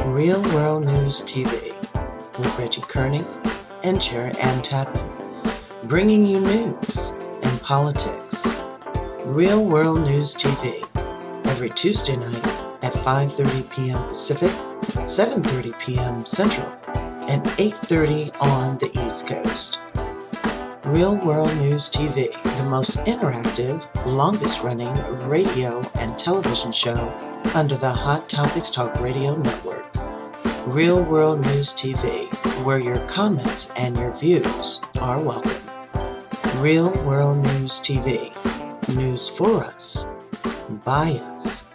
Real World News TV with Reggie Kearney and Chair Ann Tappan, bringing you news and politics. Real World News TV every Tuesday night at 5:30 p.m. Pacific, 7:30 p.m. Central, and 8:30 on the East Coast. Real World News TV, the most interactive, longest-running radio and television show under the Hot Topics Talk Radio Network. Real World News TV, where your comments and your views are welcome. Real World News TV, news for us, by us,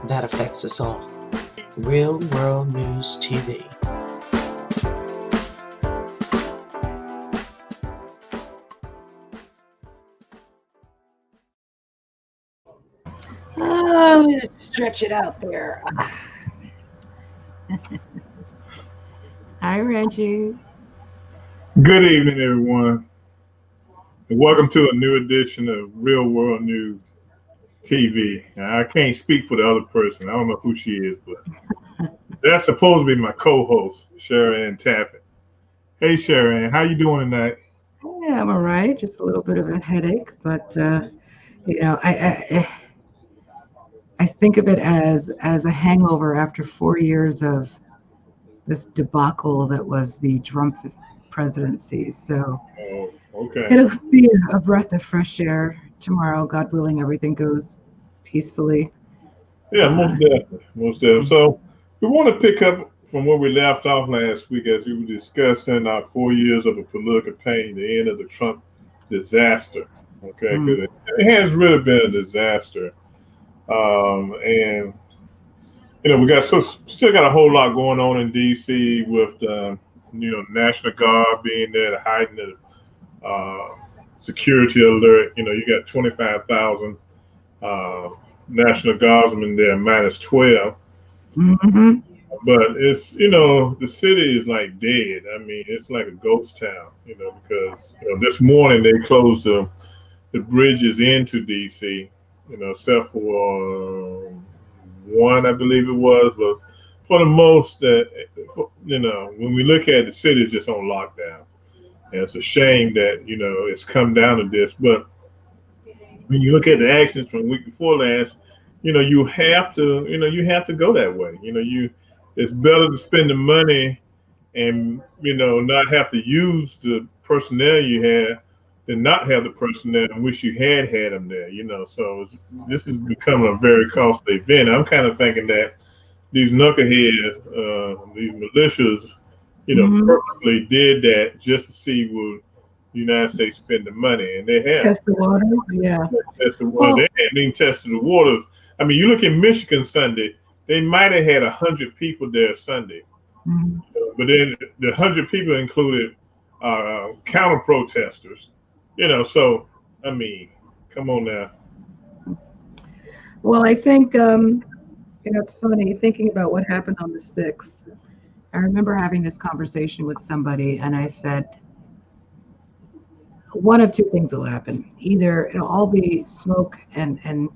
that affects us all. Real World News TV. Let me just stretch it out there. Hi, Reggie. Good evening, everyone, and welcome to a new edition of Real World News TV. Now, I can't speak for the other person. I don't know who she is, but that's supposed to be my co-host, Sharon Tappan. Hey, Sharon, how you doing tonight? Yeah, I'm all right. Just a little bit of a headache, but I think of it as a hangover after 4 years of this debacle that was the Trump presidency. So okay. It'll be a breath of fresh air tomorrow, God willing, everything goes peacefully. Yeah, most definitely. So we want to pick up from where we left off last week as we were discussing our 4 years of a political campaign, the end of the Trump disaster. Okay, because it has really been a disaster. And we still got a whole lot going on in D.C. with National Guard being there to heighten the security alert. You got 25,000 National Guardsmen there, minus 12. Mm-hmm. But it's the city is like dead. I mean, it's like a ghost town. Because this morning they closed the bridges into D.C. Except for one, I believe it was, but for the most, when we look at the city, it's just on lockdown, and it's a shame that it's come down to this. But when you look at the actions from the week before last, you have to go that way. It's better to spend the money and not have to use the personnel you had than not have the personnel and wish you had them there, So this is becoming a very costly event. I'm kind of thinking that these knuckleheads, these militias, purposely did that just to see would the United States spend the money, and they have. Test the waters, yeah. They haven't even tested the waters. I mean, you look in Michigan Sunday, they might have had 100 people there Sunday, but then the 100 people included counter protesters. So, I mean, come on now. Well, I think, it's funny thinking about what happened on the 6th. I remember having this conversation with somebody, and I said, one of two things will happen. Either it'll all be smoke and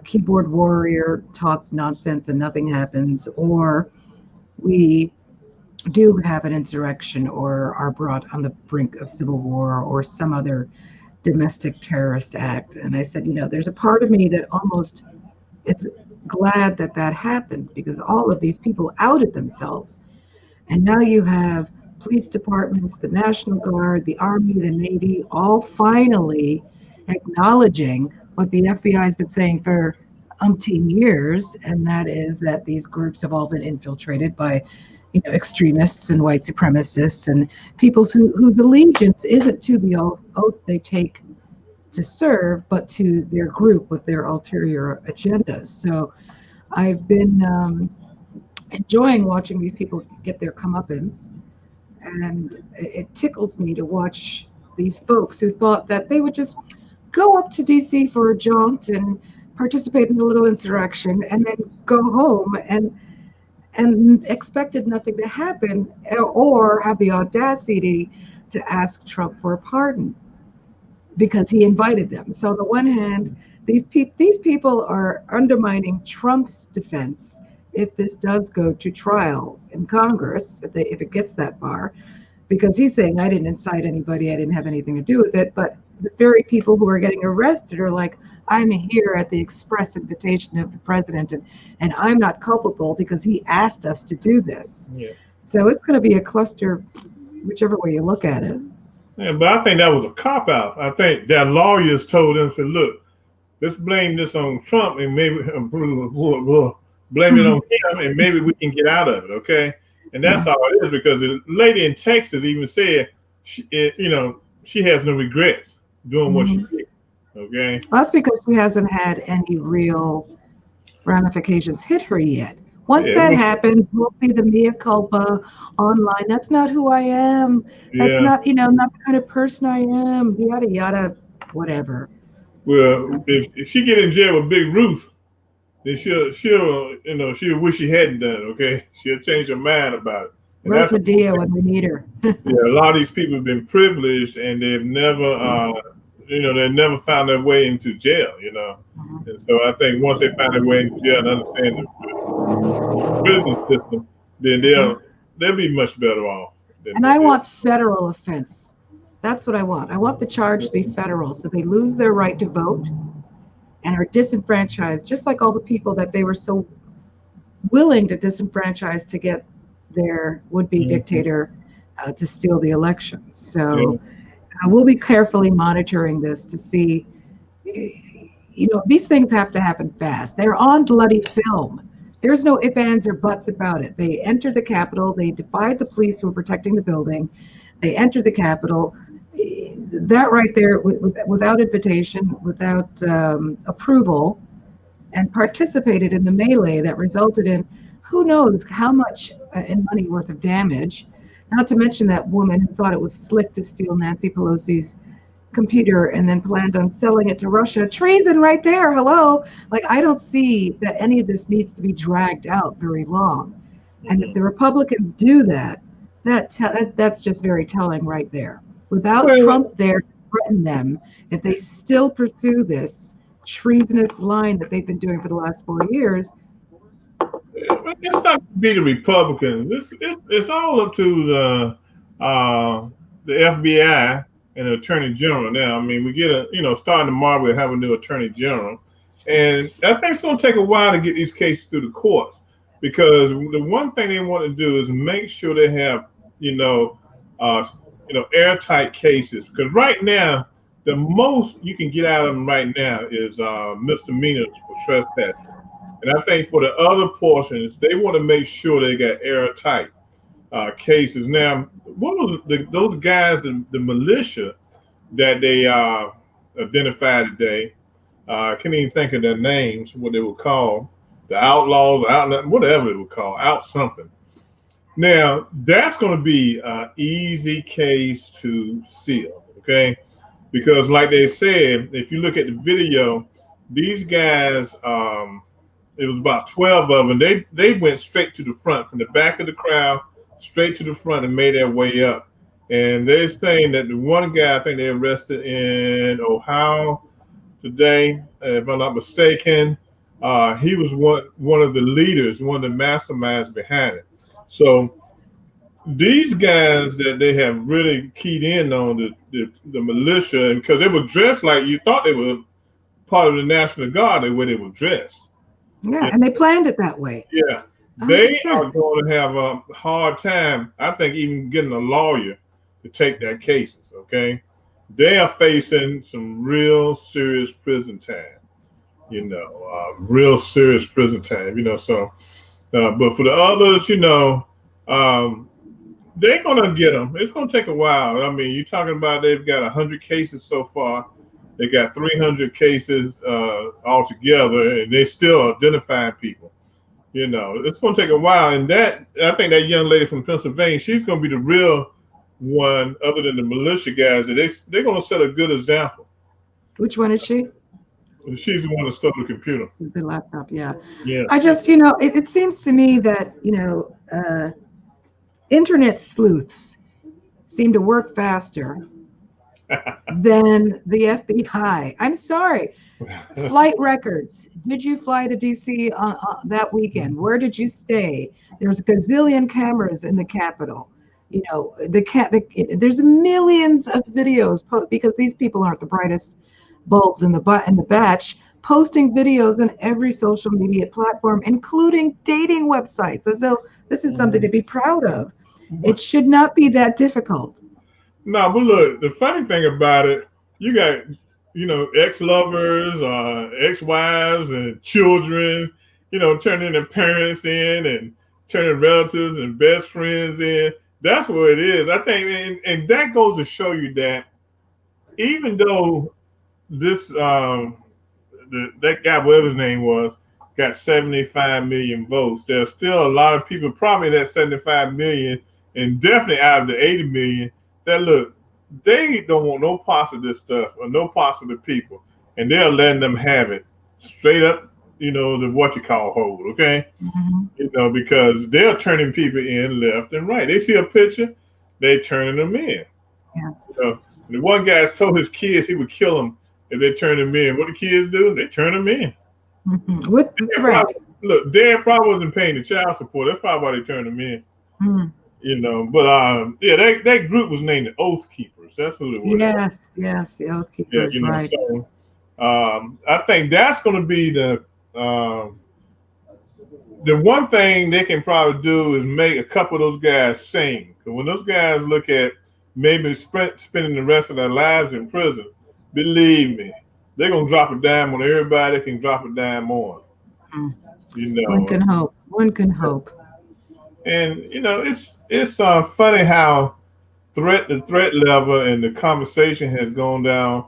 keyboard warrior talk nonsense and nothing happens, or we do have an insurrection or are brought on the brink of civil war or some other domestic terrorist act. And I said, there's a part of me that almost it's glad that happened, because all of these people outed themselves. And now you have police departments, the National Guard, the Army, the Navy, all finally acknowledging what the FBI has been saying for umpteen years, and that is that these groups have all been infiltrated by extremists and white supremacists and people whose allegiance isn't to the oath they take to serve, but to their group with their ulterior agendas. So I've been enjoying watching these people get their comeuppance, and it tickles me to watch these folks who thought that they would just go up to DC for a jaunt and participate in a little insurrection and then go home and expected nothing to happen, or have the audacity to ask Trump for a pardon because he invited them. So on the one hand, these people are undermining Trump's defense if this does go to trial in Congress, if it gets that far, because he's saying, I didn't incite anybody, I didn't have anything to do with it. But the very people who are getting arrested are like, I'm here at the express invitation of the president, and I'm not culpable because he asked us to do this. Yeah. So it's going to be a cluster, whichever way you look at it. Yeah, but I think that was a cop-out. I think that lawyers told them, said, look, let's blame this on Trump and maybe blame it on him and maybe we can get out of it, okay? And that's all it is, because the lady in Texas even said, she has no regrets doing what she did, okay? Well, that's because she hasn't had any real ramifications hit her yet. Once that happens, we'll see the mea culpa online. That's not who I am. That's not, not the kind of person I am. Yada, yada, whatever. Well, if she get in jail with Big Ruth, then she'll wish she hadn't done it, okay? She'll change her mind about it. And where's Medea when we need her? Yeah, a lot of these people have been privileged and they've never, they never found their way into jail, And so I think once they find their way into jail and understand the prison system, then they'll be much better off. And I want federal offense. That's what I want. I want the charge to be federal, so they lose their right to vote and are disenfranchised, just like all the people that they were so willing to disenfranchise to get their would-be dictator to steal the elections. So we'll be carefully monitoring this to see, these things have to happen fast. They're on bloody film. There's no ifs, ands, or buts about it. They entered the Capitol. They defied the police who were protecting the building. They entered the Capitol. That right there, without invitation, without approval, and participated in the melee that resulted in who knows how much in money worth of damage. Not to mention that woman who thought it was slick to steal Nancy Pelosi's computer and then planned on selling it to Russia. Treason right there. Hello. Like, I don't see that any of this needs to be dragged out very long. And if the Republicans do that, that's just very telling right there. Without Trump there to threaten them, if they still pursue this treasonous line that they've been doing for the last 4 years. It's not to be the Republicans. It's all up to the FBI and the Attorney General now. I mean, we get starting tomorrow, we'll have a new Attorney General. And I think it's going to take a while to get these cases through the courts, because the one thing they want to do is make sure they have, airtight cases. Because right now, the most you can get out of them right now is misdemeanors for trespassing. And I think for the other portions, they want to make sure they got airtight cases. Now, what was those guys, the militia that they identified today? I can't even think of their names, what they were called. The outlaws, whatever they were called, out something. Now, that's going to be an easy case to seal, okay? Because like they said, if you look at the video, these guys, it was about 12 of them. They went straight to the front, from the back of the crowd, straight to the front, and made their way up. And they're saying that the one guy, I think they arrested in Ohio today, if I'm not mistaken, he was one of the leaders, one of the masterminds behind it. So these guys that they have really keyed in on the militia, and because they were dressed like you thought they were part of the National Guard, the way they were dressed. Yeah, and they planned it that way. Yeah, 100%. They are going to have a hard time, I think, even getting a lawyer to take their cases, okay? They are facing some real serious prison time, real serious prison time, so, but for the others, they're going to get them. It's going to take a while. I mean, you're talking about they've got 100 cases so far. They got 300 cases altogether, and they still identifying people. It's going to take a while. And I think that young lady from Pennsylvania, she's going to be the real one, other than the militia guys, that they're going to set a good example. Which one is she? She's the one that stole the computer. The laptop, yeah. Yeah. I just, it seems to me that, internet sleuths seem to work faster than the FBI. I'm sorry. Flight records. Did you fly to DC that weekend? Where did you stay? There's a gazillion cameras in the Capitol. You know, there's millions of videos because these people aren't the brightest bulbs in the batch, posting videos on every social media platform, including dating websites, as though this is something to be proud of. It should not be that difficult. No, but look, the funny thing about it, you got, you know, ex-lovers, ex-wives and children, you know, turning their parents in and turning relatives and best friends in. That's what it is. I think, and that goes to show you that even though this, that guy, whatever his name was, got 75 million votes, there's still a lot of people, probably that 75 million, and definitely out of the 80 million, that look, they don't want no parts of this stuff or no parts of the people, and they're letting them have it straight up, you know, the what you call hold, okay? Mm-hmm. You know, because they're turning people in left and right. They see a picture, they turning them in. Yeah. You know, the one guy's told his kids he would kill them if they turn them in. What the kids do? They turn them in. Mm-hmm. With the threat. Look, Theyre probably wasn't paying the child support. That's probably why they turned them in. Mm-hmm. You know, but yeah, that group was named the Oath Keepers. That's who it was. Yes, the Oath Keepers, yeah, you know, right. So, I think that's going to be the one thing they can probably do is make a couple of those guys sane. Because when those guys look at maybe spending the rest of their lives in prison, believe me, they're going to drop a dime on everybody that can drop a dime on. You know, one can hope. And you know, it's funny how the threat level and the conversation has gone down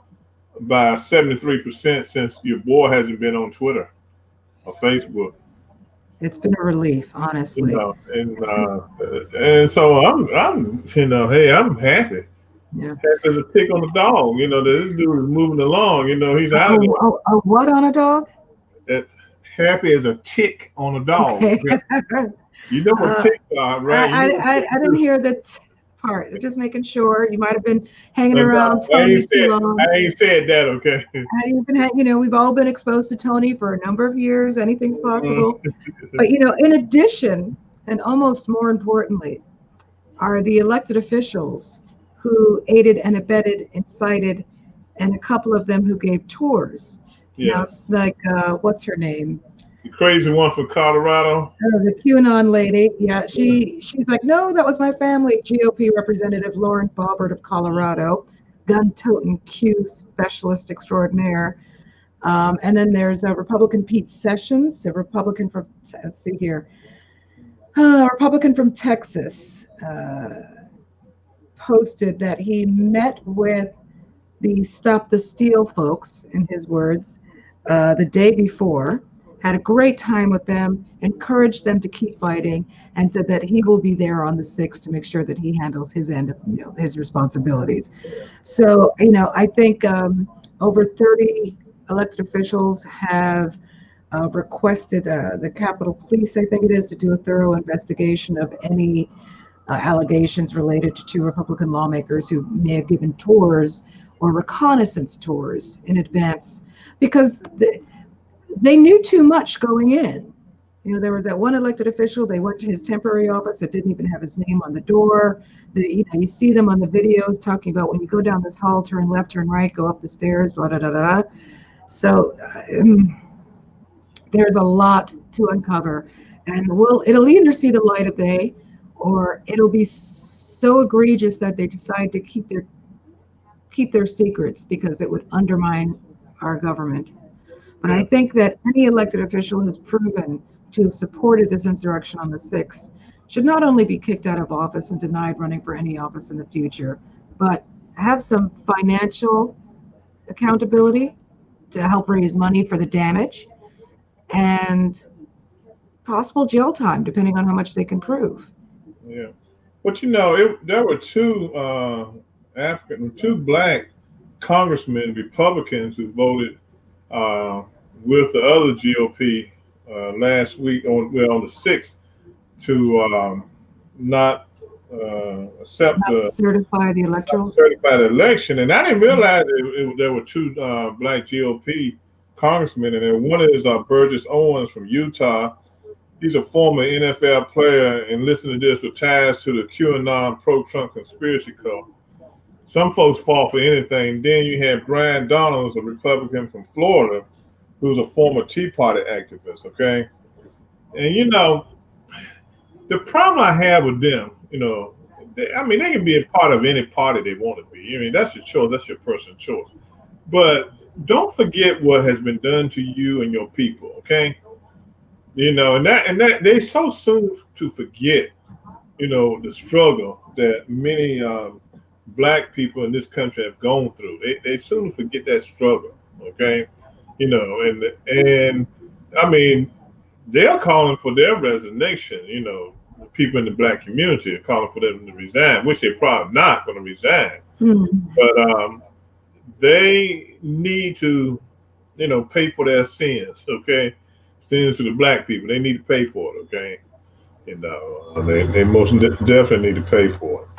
by 73% since your boy hasn't been on Twitter or Facebook. It's been a relief, honestly. You know, and so I'm you know, hey, I'm happy. Yeah. Happy as a tick on the dog. You know, that this dude is moving along. You know, he's out of there. Oh, what on a dog? Happy as a tick on a dog. Okay. You know what ticks are, right? I didn't hear that part. Just making sure. You might have been hanging around Tony too long. I ain't said that, okay? You've been, you know, we've all been exposed to Tony for a number of years. Anything's possible. But, you know, in addition, and almost more importantly, are the elected officials who aided and abetted, incited, and a couple of them who gave tours. Yeah. Now, it's like, what's her name? The crazy one from Colorado. The QAnon lady. Yeah, she's like, no, that was my family. GOP Representative Lauren Boebert of Colorado, gun-toting Q specialist extraordinaire. And then there's a Republican Pete Sessions, a Republican from, let's see here, a Republican from Texas, posted that he met with the Stop the Steal folks, in his words, the day before, had a great time with them, encouraged them to keep fighting, and said that he will be there on the 6th to make sure that he handles his end of, you know, his responsibilities. So, you know, I think over 30 elected officials have requested the Capitol Police, I think it is, to do a thorough investigation of any allegations related to Republican lawmakers who may have given tours or reconnaissance tours in advance, because they knew too much going in. You know, there was that one elected official, they went to his temporary office that didn't even have his name on the door. You know, you see them on the videos talking about when you go down this hall, turn left, turn right, go up the stairs, blah, blah, blah, blah. So there's a lot to uncover, and it'll either see the light of day, or it'll be so egregious that they decide to keep their secrets because it would undermine our government. But I think that any elected official who's proven to have supported this insurrection on the 6th should not only be kicked out of office and denied running for any office in the future, but have some financial accountability to help raise money for the damage, and possible jail time, depending on how much they can prove. Yeah. But, you know, there were two black congressmen, Republicans, who voted with the other GOP last week on the 6th to not accept Not the certify the electoral. certified election. And I didn't realize there were two black GOP congressmen, and then one is Burgess Owens from Utah. He's a former NFL player, and listen to this, with ties to the QAnon pro-Trump conspiracy cult. Some folks fall for anything. Then you have Brian Donalds, a Republican from Florida, who's a former Tea Party activist, okay? And, you know, the problem I have with them, you know, they can be a part of any party they want to be. I mean, that's your choice. That's your personal choice. But don't forget what has been done to you and your people, okay? You know, and that they're so soon to forget, you know, the struggle that many black people in this country have gone through. They soon forget that struggle, okay? You know, and I mean, they're calling for their resignation. You know, the people in the black community are calling for them to resign, which they're probably not going to resign. But they need to, you know, pay for their sins, okay? Sins to the black people. They need to pay for it, okay? You know, they most definitely need to pay for it.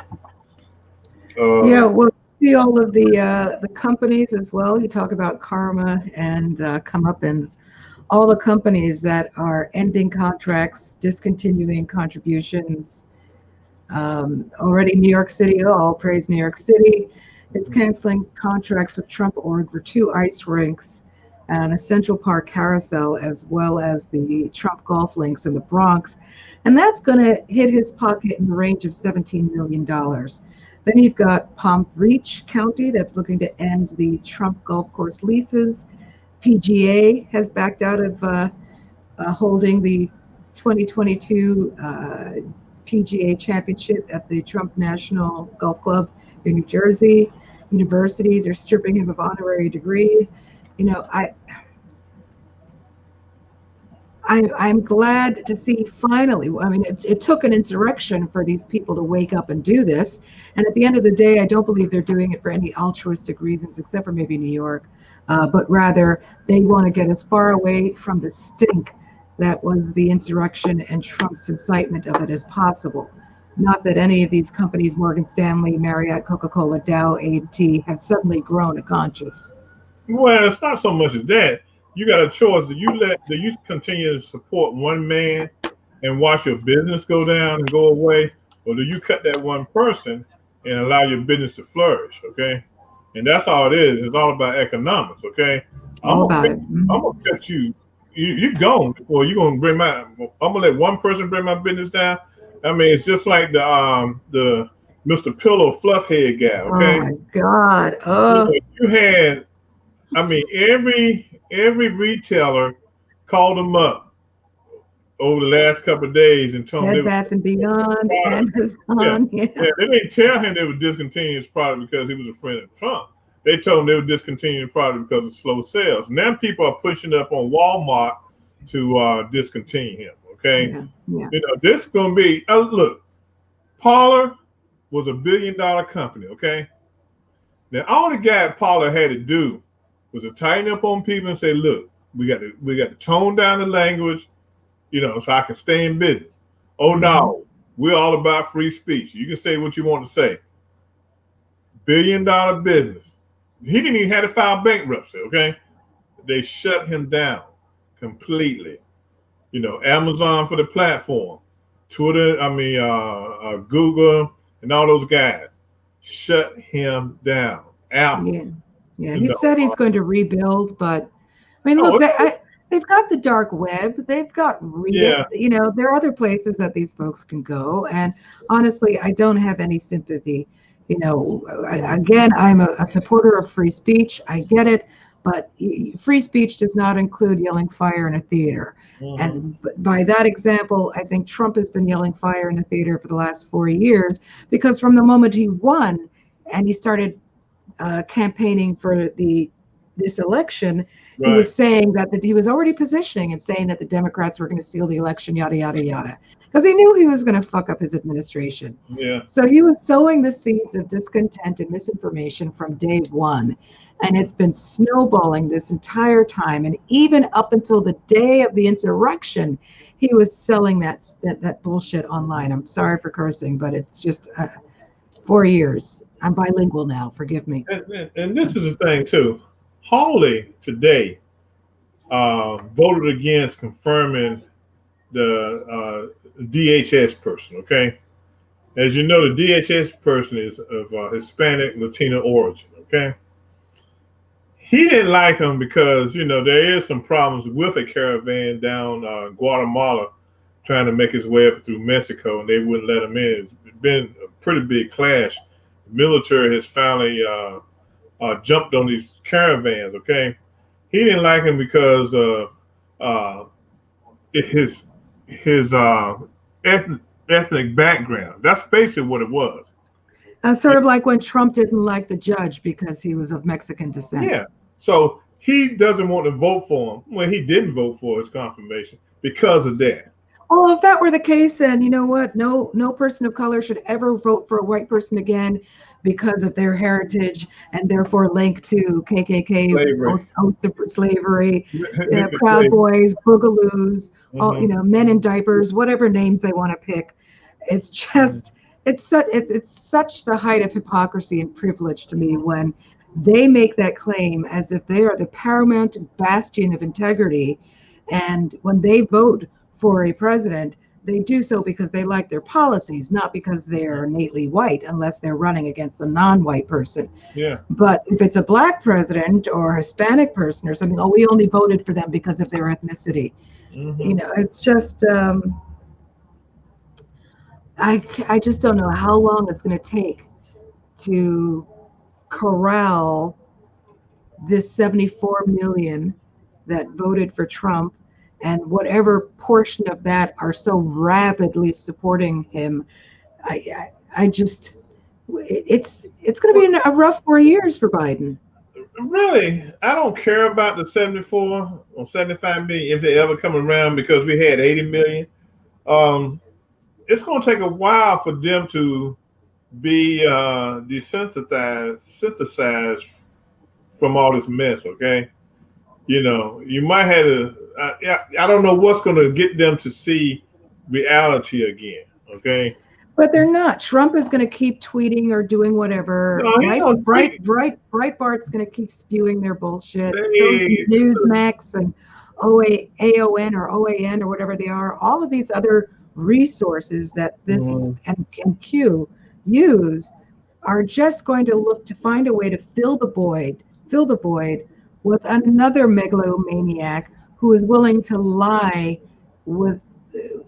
Yeah, well, see all of the companies as well. You talk about karma and comeuppance. All the companies that are ending contracts, discontinuing contributions. Already New York City, all praise New York City. It's canceling contracts with Trump Org for 2 ice rinks and a Central Park carousel, as well as the Trump golf links in the Bronx. And that's going to hit his pocket in the range of $17 million. Then you've got Palm Beach County that's looking to end the Trump golf course leases. PGA has backed out of holding the 2022 PGA Championship at the Trump National Golf Club in New Jersey. Universities are stripping him of honorary degrees. You know, I'm glad to see finally, I mean, it took an insurrection for these people to wake up and do this. And at the end of the day, I don't believe they're doing it for any altruistic reasons, except for maybe New York. But rather, they want to get as far away from the stink that was the insurrection and Trump's incitement of it as possible. Not that any of these companies, Morgan Stanley, Marriott, Coca-Cola, Dow, A&T, has suddenly grown a conscience. Well, it's not so much as that. You got a choice. Do you continue to support one man and watch your business go down and go away, or do you cut that one person and allow your business to flourish? Okay, and that's all it is. It's all about economics. Okay, I'm gonna cut you. You gone before you gonna bring my. I'm gonna let one person bring my business down. I mean, it's just like the Mr. Pillow Fluffhead guy. Okay. Oh my God. Oh. You had. I mean, every retailer called them up over the last couple of days and told Bed Bath and Beyond, Amazon. Yeah, they didn't tell him they would discontinue his product because he was a friend of Trump. They told him they would discontinue the product because of slow sales. Now people are pushing up on Walmart to discontinue him. Okay, You know, this is going to be look. Parler was $1 billion company. Okay, now all the guy at Parler had to do was to tighten up on people and say, look, we got to tone down the language, you know, so I can stay in business. Oh no, we're all about free speech. You can say what you want to say. $1 billion business. He didn't even have to file bankruptcy, okay? They shut him down completely. You know, Amazon for the platform, Twitter, Google, and all those guys shut him down. Apple. Yeah, he said he's going to rebuild, but I mean, look, they've got the dark web. They've got Reddit. You know, there are other places that these folks can go. And honestly, I don't have any sympathy. You know, again, I'm a supporter of free speech. I get it. But free speech does not include yelling fire in a theater. And by that example, I think Trump has been yelling fire in a theater for the last 4 years, because from the moment he won and he started campaigning for this election, he was saying that he was already positioning and saying that the Democrats were going to steal the election, yada, yada, yada, because he knew he was going to fuck up his administration. Yeah. So he was sowing the seeds of discontent and misinformation from day one. And it's been snowballing this entire time. And even up until the day of the insurrection, he was selling that bullshit online. I'm sorry for cursing, but it's just 4 years. I'm bilingual now. Forgive me. And this is the thing too. Hawley today voted against confirming the DHS person. Okay, as you know, the DHS person is of Hispanic Latino origin. Okay. He didn't like him because, there is some problems with a caravan down Guatemala trying to make his way up through Mexico, and they wouldn't let him in. It's been a pretty big clash. The military has finally jumped on these caravans, okay? He didn't like him because his ethnic background. That's basically what it was. Sort of like when Trump didn't like the judge because he was of Mexican descent. Yeah. So he doesn't want to vote for him. Well, he didn't vote for his confirmation because of that. Oh, if that were the case, then you know what? No person of color should ever vote for a white person again because of their heritage and therefore linked to KKK, oaths of slavery, Proud Boys, Boogaloos, all, men in diapers, whatever names they want to pick. It's just, it's such the height of hypocrisy and privilege to me when they make that claim as if they are the paramount bastion of integrity. And when they vote for a president, they do so because they like their policies, not because they're innately white, unless they're running against a non-white person. Yeah. But if it's a black president or a Hispanic person or something, we only voted for them because of their ethnicity. Mm-hmm. It's just, I just don't know how long it's going to take to corral this 74 million that voted for Trump and whatever portion of that are so rapidly supporting him. I just, it's going to be a rough 4 years for Biden. Really, I don't care about the 74 or 75 million if they ever come around because we had 80 million. It's going to take a while for them to be synthesized from all this mess, okay? You might have to, I don't know what's going to get them to see reality again, okay? But they're not. Trump is going to keep tweeting or doing whatever. No, Breitbart's going to keep spewing their bullshit. So is Newsmax and AON or OAN or whatever they are. All of these other resources that this and Q use are just going to look to find a way to fill the void with another megalomaniac who is willing to lie with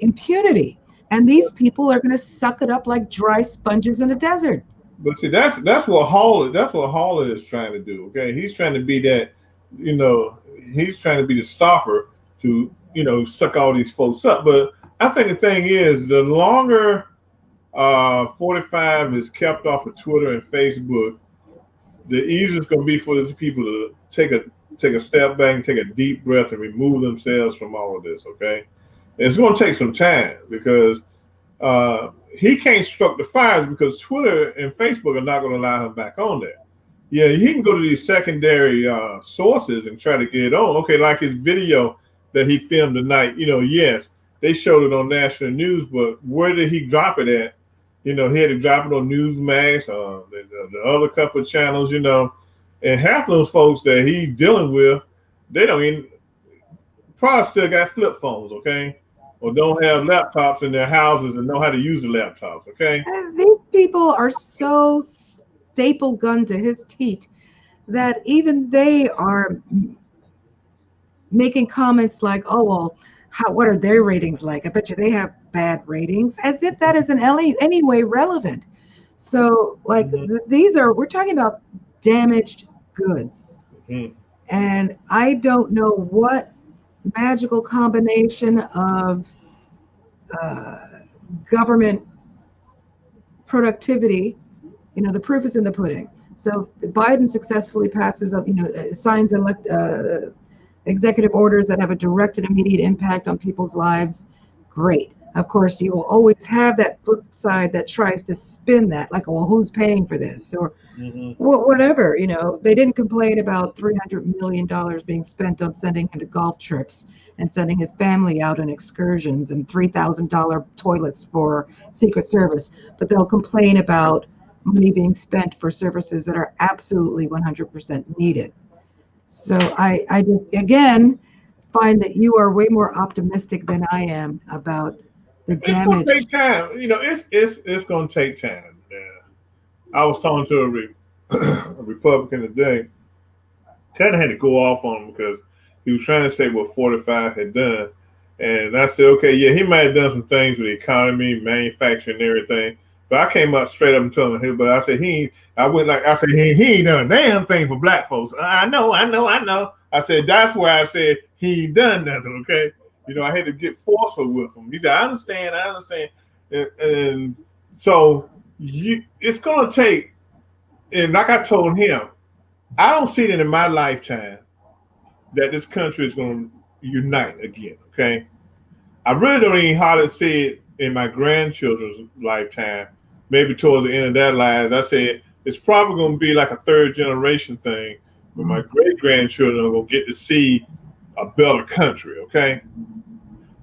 impunity. And these people are going to suck it up like dry sponges in a desert. But see, that's what Hawley is trying to do. Okay, he's trying to be that, he's trying to be the stopper to, suck all these folks up. But I think the thing is, the longer 45 is kept off of Twitter and Facebook, the easier it's going to be for these people to take a step back and take a deep breath and remove themselves from all of this. Okay. It's going to take some time because he can't stroke the fires because Twitter and Facebook are not going to allow him back on there. Yeah, he can go to these secondary sources and try to get it on. Okay, like his video that he filmed tonight, yes, they showed it on national news, but where did he drop it at? He had to drop it on Newsmax, the other couple of channels, and half of those folks that he's dealing with, they don't even, probably still got flip phones, okay? Or don't have laptops in their houses and know how to use the laptops, okay? And these people are so staple gun to his teeth that even they are making comments like, oh, well, what are their ratings like? I bet you they have bad ratings, as if that is in any way relevant. So, like, we're talking about damaged goods. Mm-hmm. And I don't know what magical combination of government productivity, the proof is in the pudding. So if Biden successfully passes, signs executive orders that have a direct and immediate impact on people's lives, great. Of course, you will always have that flip side that tries to spin that, like, well, who's paying for this? Or whatever, they didn't complain about $300 million being spent on sending him to golf trips and sending his family out on excursions and $3,000 toilets for Secret Service, but they'll complain about money being spent for services that are absolutely 100% needed. So I just, again, find that you are way more optimistic than I am about the damage. It's going to take time. It's going to take time. Yeah. I was talking to a Republican today. Kind of had to go off on him because he was trying to say what 45 had done. And I said, okay, yeah, he might have done some things with the economy, manufacturing, and everything. But I came up straight up and told him, but I said, he ain't done a damn thing for black folks. I know. I said, that's where I said he ain't done nothing, okay? I had to get forceful with him. He said, I understand. And so it's going to take, and like I told him, I don't see it in my lifetime that this country is going to unite again, okay? I really don't even hardly see it in my grandchildren's lifetime, maybe towards the end of their lives. I said, it's probably going to be like a third generation thing where my great-grandchildren are going to get to see a better country, okay?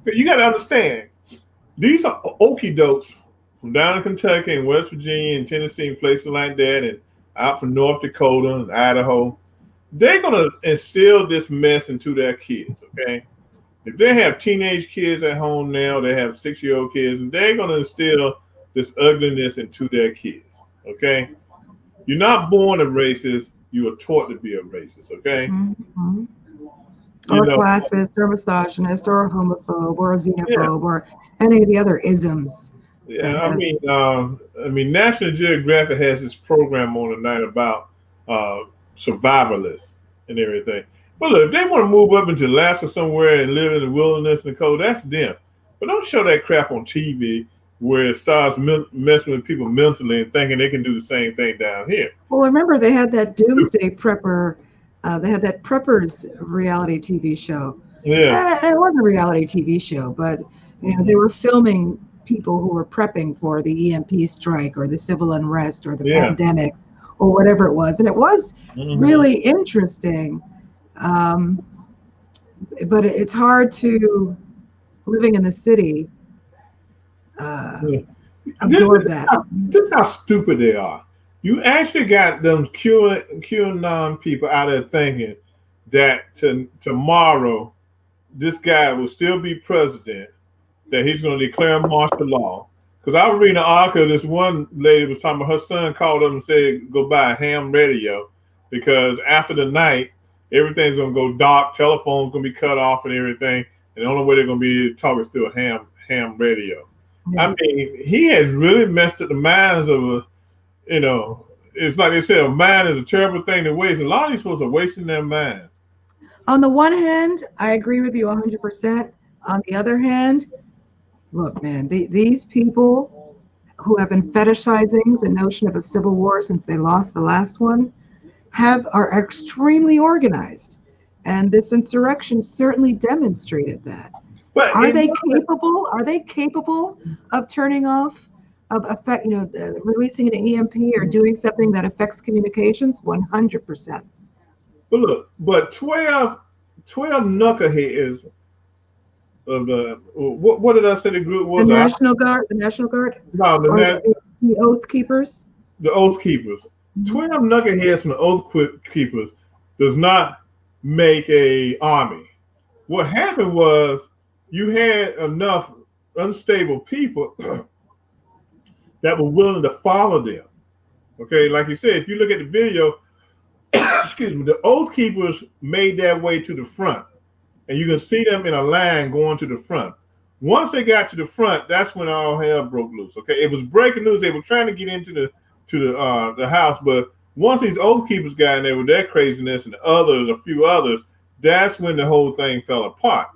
But you got to understand, these are okie dokes from down in Kentucky and West Virginia and Tennessee and places like that, and out from North Dakota and Idaho. They're going to instill this mess into their kids, okay? If they have teenage kids at home now, they have 6-year-old kids, and they're going to instill this ugliness into their kids, okay? You're not born a racist. You are taught to be a racist, okay? Mm-hmm. Or classist, or misogynist, or a homophobe, or a xenophobe, or any of the other isms. Yeah, I mean, National Geographic has this program on tonight about survivalists and everything. But look, if they want to move up into Alaska somewhere and live in the wilderness and the cold, that's them. But don't show that crap on TV where it starts messing with people mentally and thinking they can do the same thing down here. Well, remember they had that Doomsday Prepper. They had that Preppers reality TV show. Yeah, it wasn't a reality TV show, but they were filming people who were prepping for the EMP strike or the civil unrest or the pandemic or whatever it was, and it was really interesting. But it's hard to, living in the city, absorb that. This is how stupid they are. You actually got them QAnon people out there thinking that tomorrow this guy will still be president, that he's going to declare martial law. Because I was reading an article, this one lady was talking about her son called up and said, go buy a ham radio, because after the night, everything's going to go dark, telephone's going to be cut off and everything, and the only way they're going to be talking is through a ham radio. Yeah. I mean, he has really messed up the minds of it's like they said, a mind is a terrible thing to waste. A lot of these folks are wasting their minds. On the one hand, I agree with you 100%. On the other hand, look, man, these people who have been fetishizing the notion of a civil war since they lost the last one are extremely organized. And this insurrection certainly demonstrated that. But are they capable? Are they capable of turning off, releasing an EMP or doing something that affects communications? 100%. But look, 12 knuckleheads of the what did I say the group was? The National Guard. No, the Oath Keepers. The Oath Keepers. 12 knuckleheads from the Oath Keepers does not make a army. What happened was you had enough unstable people that were willing to follow them. Okay, like you said, if you look at the video, excuse me, the Oath Keepers made their way to the front, and you can see them in a line going to the front. Once they got to the front, that's when all hell broke loose. Okay, it was breaking news. They were trying to get into the house, but once these Oath Keepers got in there with their craziness and a few others, that's when the whole thing fell apart.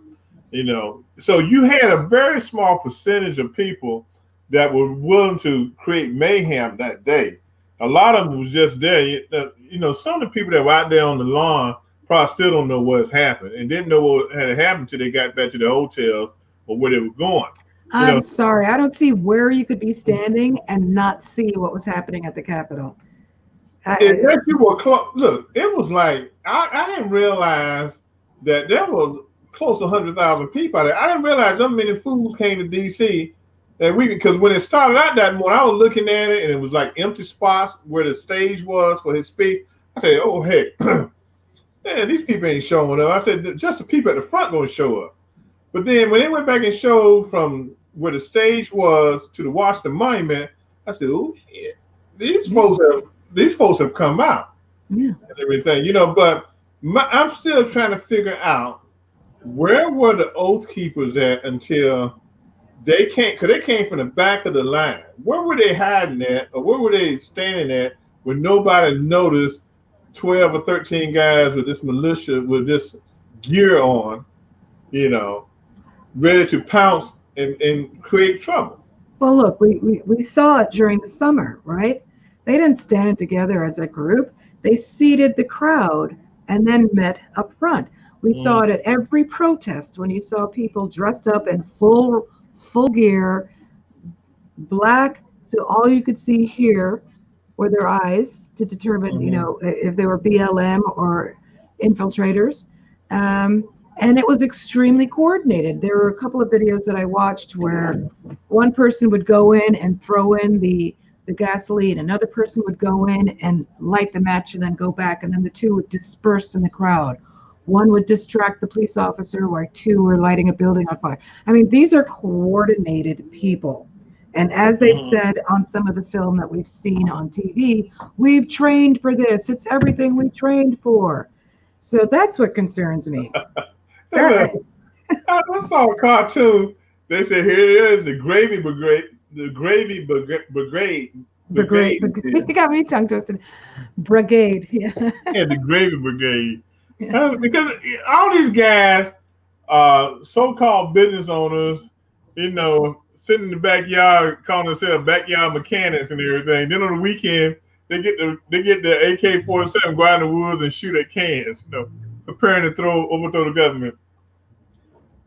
So you had a very small percentage of people that were willing to create mayhem that day. A lot of them was just there. Some of the people that were out there on the lawn probably still don't know what's happened and didn't know what had happened until they got back to the hotels or where they were going. I'm sorry. I don't see where you could be standing and not see what was happening at the Capitol. If you were look, it was like I didn't realize that there were close to 100,000 people out there. I didn't realize so many fools came to DC. And because when it started out that morning, I was looking at it and it was like empty spots where the stage was for his speech. I said, "Oh heck, man, these people ain't showing up." I said, "Just the people at the front gonna show up." But then when they went back and showed from where the stage was to the Washington Monument, I said, "Oh yeah, these folks have come out and everything, But I'm still trying to figure out where were the Oath Keepers at until they came, because they came from the back of the line. Where were they hiding at, or where were they standing at when nobody noticed 12 or 13 guys with this militia, with this gear on, ready to pounce and create trouble? Well, look, we saw it during the summer, right? They didn't stand together as a group. They seated the crowd and then met up front. We saw it at every protest when you saw people dressed up in full gear, black, so all you could see here were their eyes to determine, if they were BLM or infiltrators. And it was extremely coordinated. There were a couple of videos that I watched where one person would go in and throw in the gasoline, another person would go in and light the match and then go back, and then the two would disperse in the crowd. One would distract the police officer while two were lighting a building on fire. I mean, these are coordinated people. And as they've said on some of the film that we've seen on TV, we've trained for this. It's everything we trained for. So that's what concerns me. I saw a cartoon. They said, here it is, the Gravy Brigade. The Gravy Brigade. You got me tongue twisted. Brigade. Yeah, the Gravy Brigade. Yeah. Because all these guys, so-called business owners, sitting in the backyard, calling themselves backyard mechanics and everything. Then on the weekend, they get the AK-47, go out in the woods and shoot at cans, preparing to overthrow the government.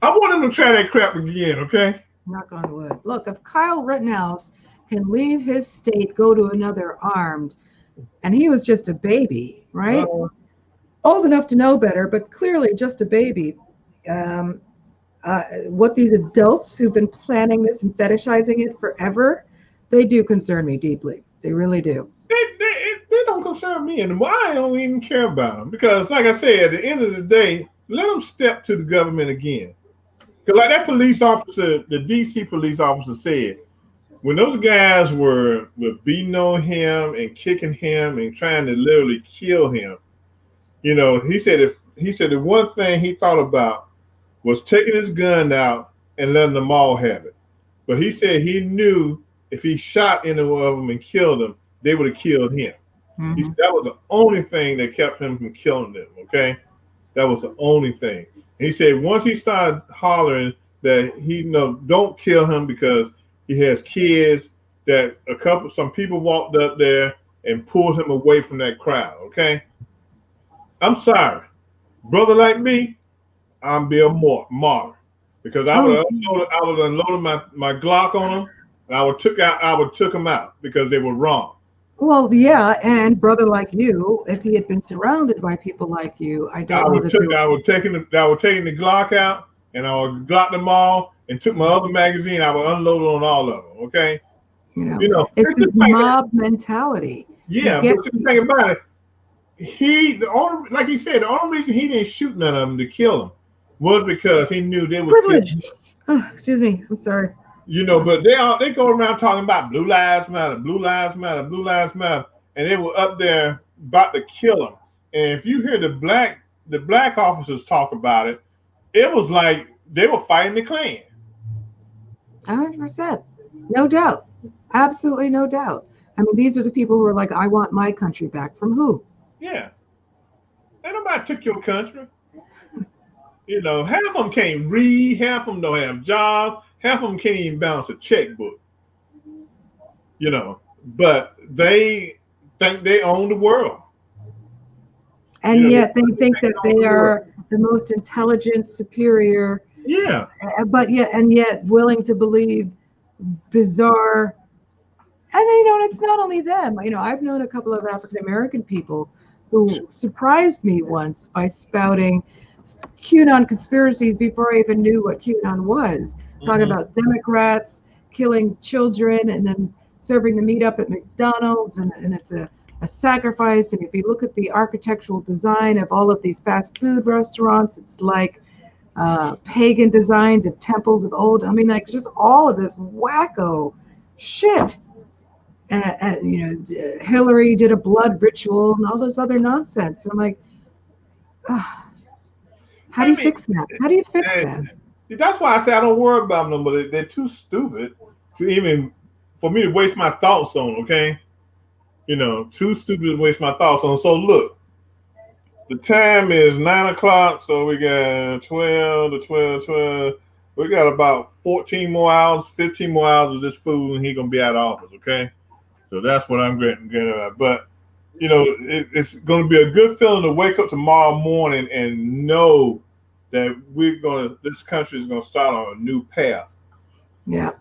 I want them to try that crap again, okay? Knock on wood. Look, if Kyle Rittenhouse can leave his state, go to another armed, and he was just a baby, right? Old enough to know better, but clearly just a baby. What these adults who've been planning this and fetishizing it forever, they do concern me deeply. They really do. They don't concern me, and why I don't even care about them. Because, like I said, at the end of the day, let them step to the government again. Because like that police officer, the DC police officer said, when those guys were beating on him and kicking him and trying to literally kill him, he said the one thing he thought about was taking his gun out and letting them all have it. But he said he knew if he shot any one of them and killed them, they would have killed him. Mm-hmm. He said that was the only thing that kept him from killing them, okay? That was the only thing. And he said once he started hollering that don't kill him because he has kids, that some people walked up there and pulled him away from that crowd, okay? I'm sorry. Brother like me, I'm be a martyr. Because I would have unloaded my Glock on them, and I would took them out because they were wrong. Well, yeah, and brother like you, if he had been surrounded by people like you, I would taking the Glock out, and I would Glock them all, and took my other magazine. I would unload it on all of them. Okay, it's this mob mentality. Yeah, but the thing about it, like he said, the only reason he didn't shoot none of them to kill them was because he knew they would privilege. Excuse me, I'm sorry. But they go around talking about Blue Lives Matter, Blue Lives Matter, Blue Lives Matter, and they were up there about to kill them. And if you hear the black officers talk about it, it was like they were fighting the Klan. 100%, no doubt, absolutely no doubt. I mean, these are the people who are like, I want my country back. From who? Yeah, ain't nobody took your country. Half of them can't read, half of them don't have jobs. Half of them can't even balance a checkbook, but they think they own the world. And yet they think that they are the most intelligent, superior Yeah. But yet willing to believe bizarre. And it's not only them. I've known a couple of African American people who surprised me once by spouting QAnon conspiracies before I even knew what QAnon was. Talking about Democrats killing children and then serving the meat up at McDonald's, and it's a sacrifice. And if you look at the architectural design of all of these fast food restaurants, it's like pagan designs of temples of old. I mean, like just all of this wacko shit. Hillary did a blood ritual and all this other nonsense. I'm like, how do you fix that? How do you fix that? That's why I say I don't worry about them, but they're too stupid for me to waste my thoughts on, okay? Too stupid to waste my thoughts on. So look, the time is 9 o'clock, so we got 12 to 12. We got about 14 more hours, 15 more hours of this fool, and he's going to be out of office, okay? So that's what I'm getting at. But, it's going to be a good feeling to wake up tomorrow morning and know that this country is going to start on a new path. Yeah.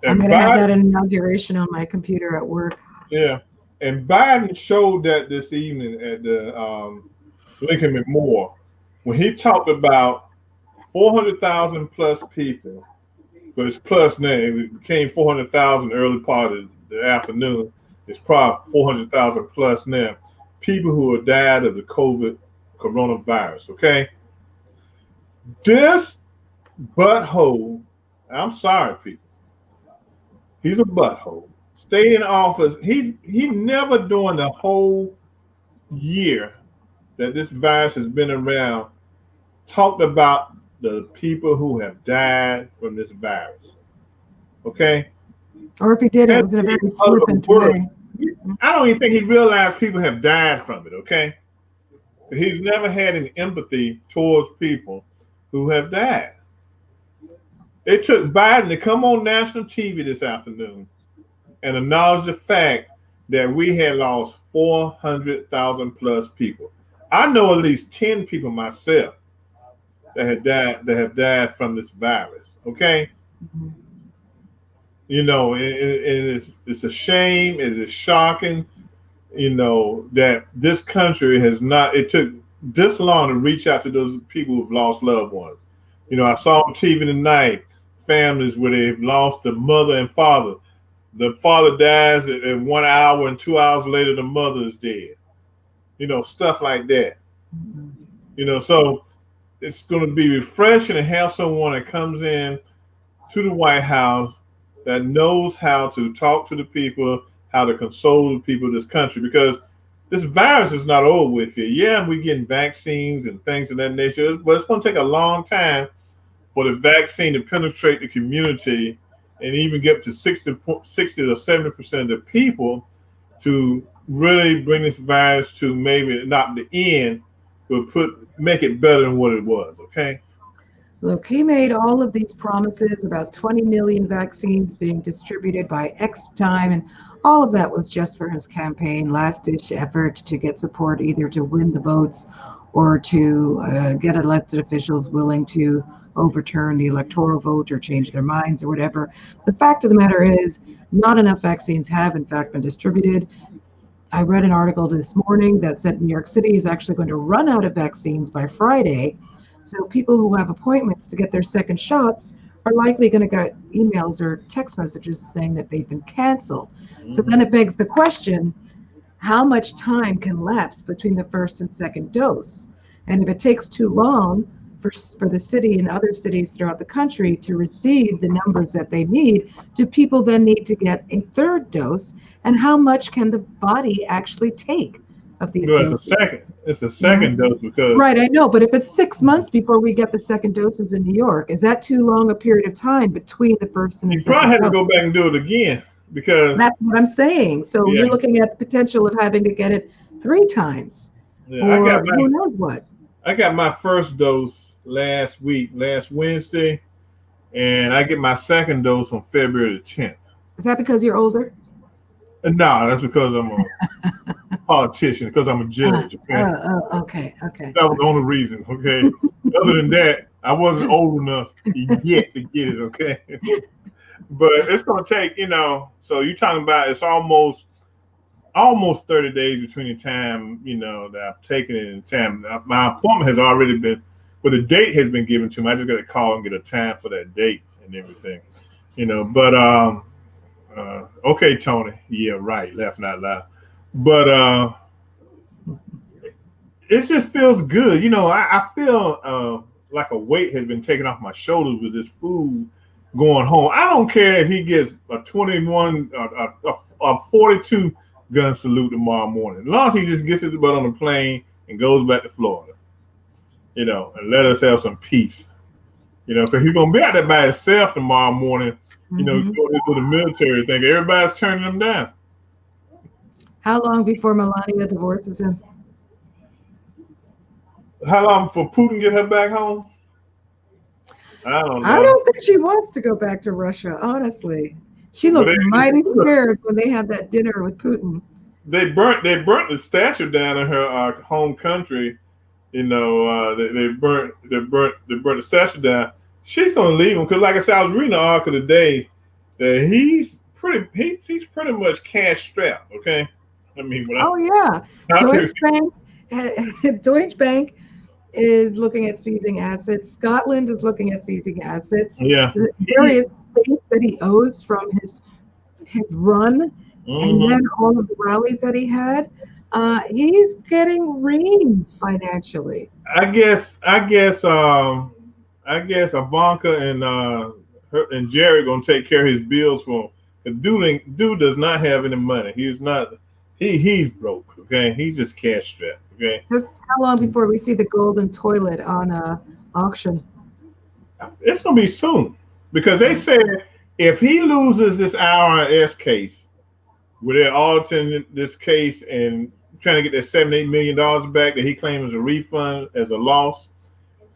I'm going to have that inauguration on my computer at work. Yeah. And Biden showed that this evening at the Lincoln Memorial when he talked about 400,000 plus people. But it's plus now. It became 400,000 early part of the afternoon. It's probably 400,000 plus now. People who have died of the coronavirus, okay? This butthole, I'm sorry, people. He's a butthole. Stayed in office. He never during the whole year that this virus has been around talked about the people who have died from this virus. Okay? Or if he did, it was in a very flippant way. I don't even think he realized people have died from it, okay? He's never had any empathy towards people who have died. It took Biden to come on national TV this afternoon and acknowledge the fact that we had lost 400,000 plus people. I know at least 10 people myself that have died from this virus, okay? It's a shame, it is shocking, that this country has not, it took this long to reach out to those people who've lost loved ones. I saw on TV tonight, families where they've lost the mother and father. The father dies in 1 hour and 2 hours later, the mother is dead. Stuff like that. So it's going to be refreshing to have someone that comes in to the White House that knows how to talk to the people, how to console the people of this country, because this virus is not over with here. Yeah, we're getting vaccines and things of that nature, but it's going to take a long time for the vaccine to penetrate the community and even get up to 60 to 70% of the people to really bring this virus to maybe not the end, but make it better than what it was, okay? Look, he made all of these promises about 20 million vaccines being distributed by X time, and all of that was just for his campaign, last-ditch effort to get support either to win the votes or to get elected officials willing to overturn the electoral vote or change their minds or whatever. The fact of the matter is, not enough vaccines have in fact been distributed. I read an article this morning that said New York City is actually going to run out of vaccines by Friday. So people who have appointments to get their second shots are likely going to get emails or text messages saying that they've been canceled. So then it begs the question, how much time can lapse between the first and second dose? And if it takes too long for the city and other cities throughout the country to receive the numbers that they need, do people then need to get a third dose? And how much can the body actually take of these doses? It's a second dose because... Right, I know, but if it's 6 months before we get the second doses in New York, is that too long a period of time between the first and the second? You probably have to go back and do it again because... That's what I'm saying. So you're looking at the potential of having to get it 3 times. Yeah, or who knows what. I got my first dose last Wednesday, and I get my second dose on February the 10th. Is that because you're older? No, that's because I'm politician because I'm a judge. Okay? Okay. That was the only reason. Okay. Other than that, I wasn't old enough yet to get it. Okay. But it's gonna take, so you're talking about it's almost 30 days between the time, that I've taken it and the time. My appointment has already been, but the date has been given to me. I just got to call and get a time for that date and everything, but okay, Tony. Yeah, right. Laughing out loud. But it just feels good. I feel like a weight has been taken off my shoulders with this food going home. I don't care if he gets a 21, a 42 gun salute tomorrow morning. As long as he just gets his butt on the plane and goes back to Florida, and let us have some peace, because he's going to be out there by himself tomorrow morning, going into the military thing. Everybody's turning him down. How long before Melania divorces him? How long before Putin get her back home? I don't know. I don't think she wants to go back to Russia, honestly. She looked mighty scared when they had that dinner with Putin. They burnt the statue down in her home country. They burnt the statue down. She's gonna leave him because, like I said, I was reading the article today that he's pretty much cash strapped. Okay, I mean, Deutsche Bank is looking at seizing assets. Scotland is looking at seizing assets. Yeah, the various states that he owes from his run, and then all of the rallies that he had. He's getting reamed financially. I guess Ivanka and Jerry gonna take care of his bills for him. Dude does not have any money. He's broke. Okay, he's just cash strapped. Okay. Just how long before we see the golden toilet on auction? It's gonna be soon, because they said if he loses this IRS case, where they're auditing this case and trying to get that $7-8 million back that he claims as a refund as a loss,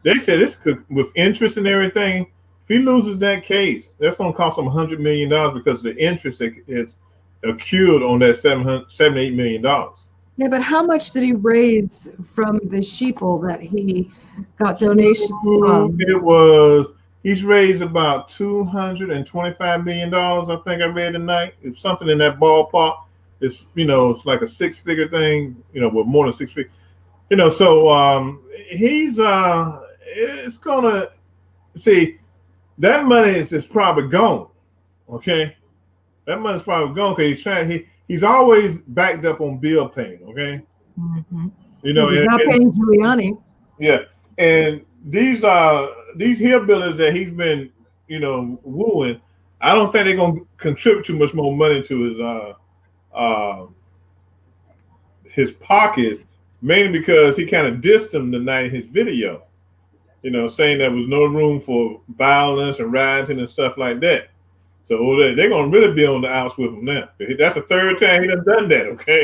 they said this could, with interest and everything, if he loses that case, that's going to cost him $100 million because the interest is accrued on that $7-8 million. Yeah, but how much did he raise from the sheeple that he got donations from? He's raised about $225 million. I think I read tonight. It's something in that ballpark. It's it's like a 6-figure thing. With more than 6 figures. So he's it's gonna see that money is probably gone. Okay, that money's probably gone because he's always backed up on bill paying. Okay, he's not paying Giuliani. Yeah, and these hillbillies that he's been wooing, I don't think they're gonna contribute too much more money to his pocket, mainly because he kind of dissed them tonight in his video, saying there was no room for violence and rioting and stuff like that. So they're going to really be on the outs with him now. That's the third time he done that, okay?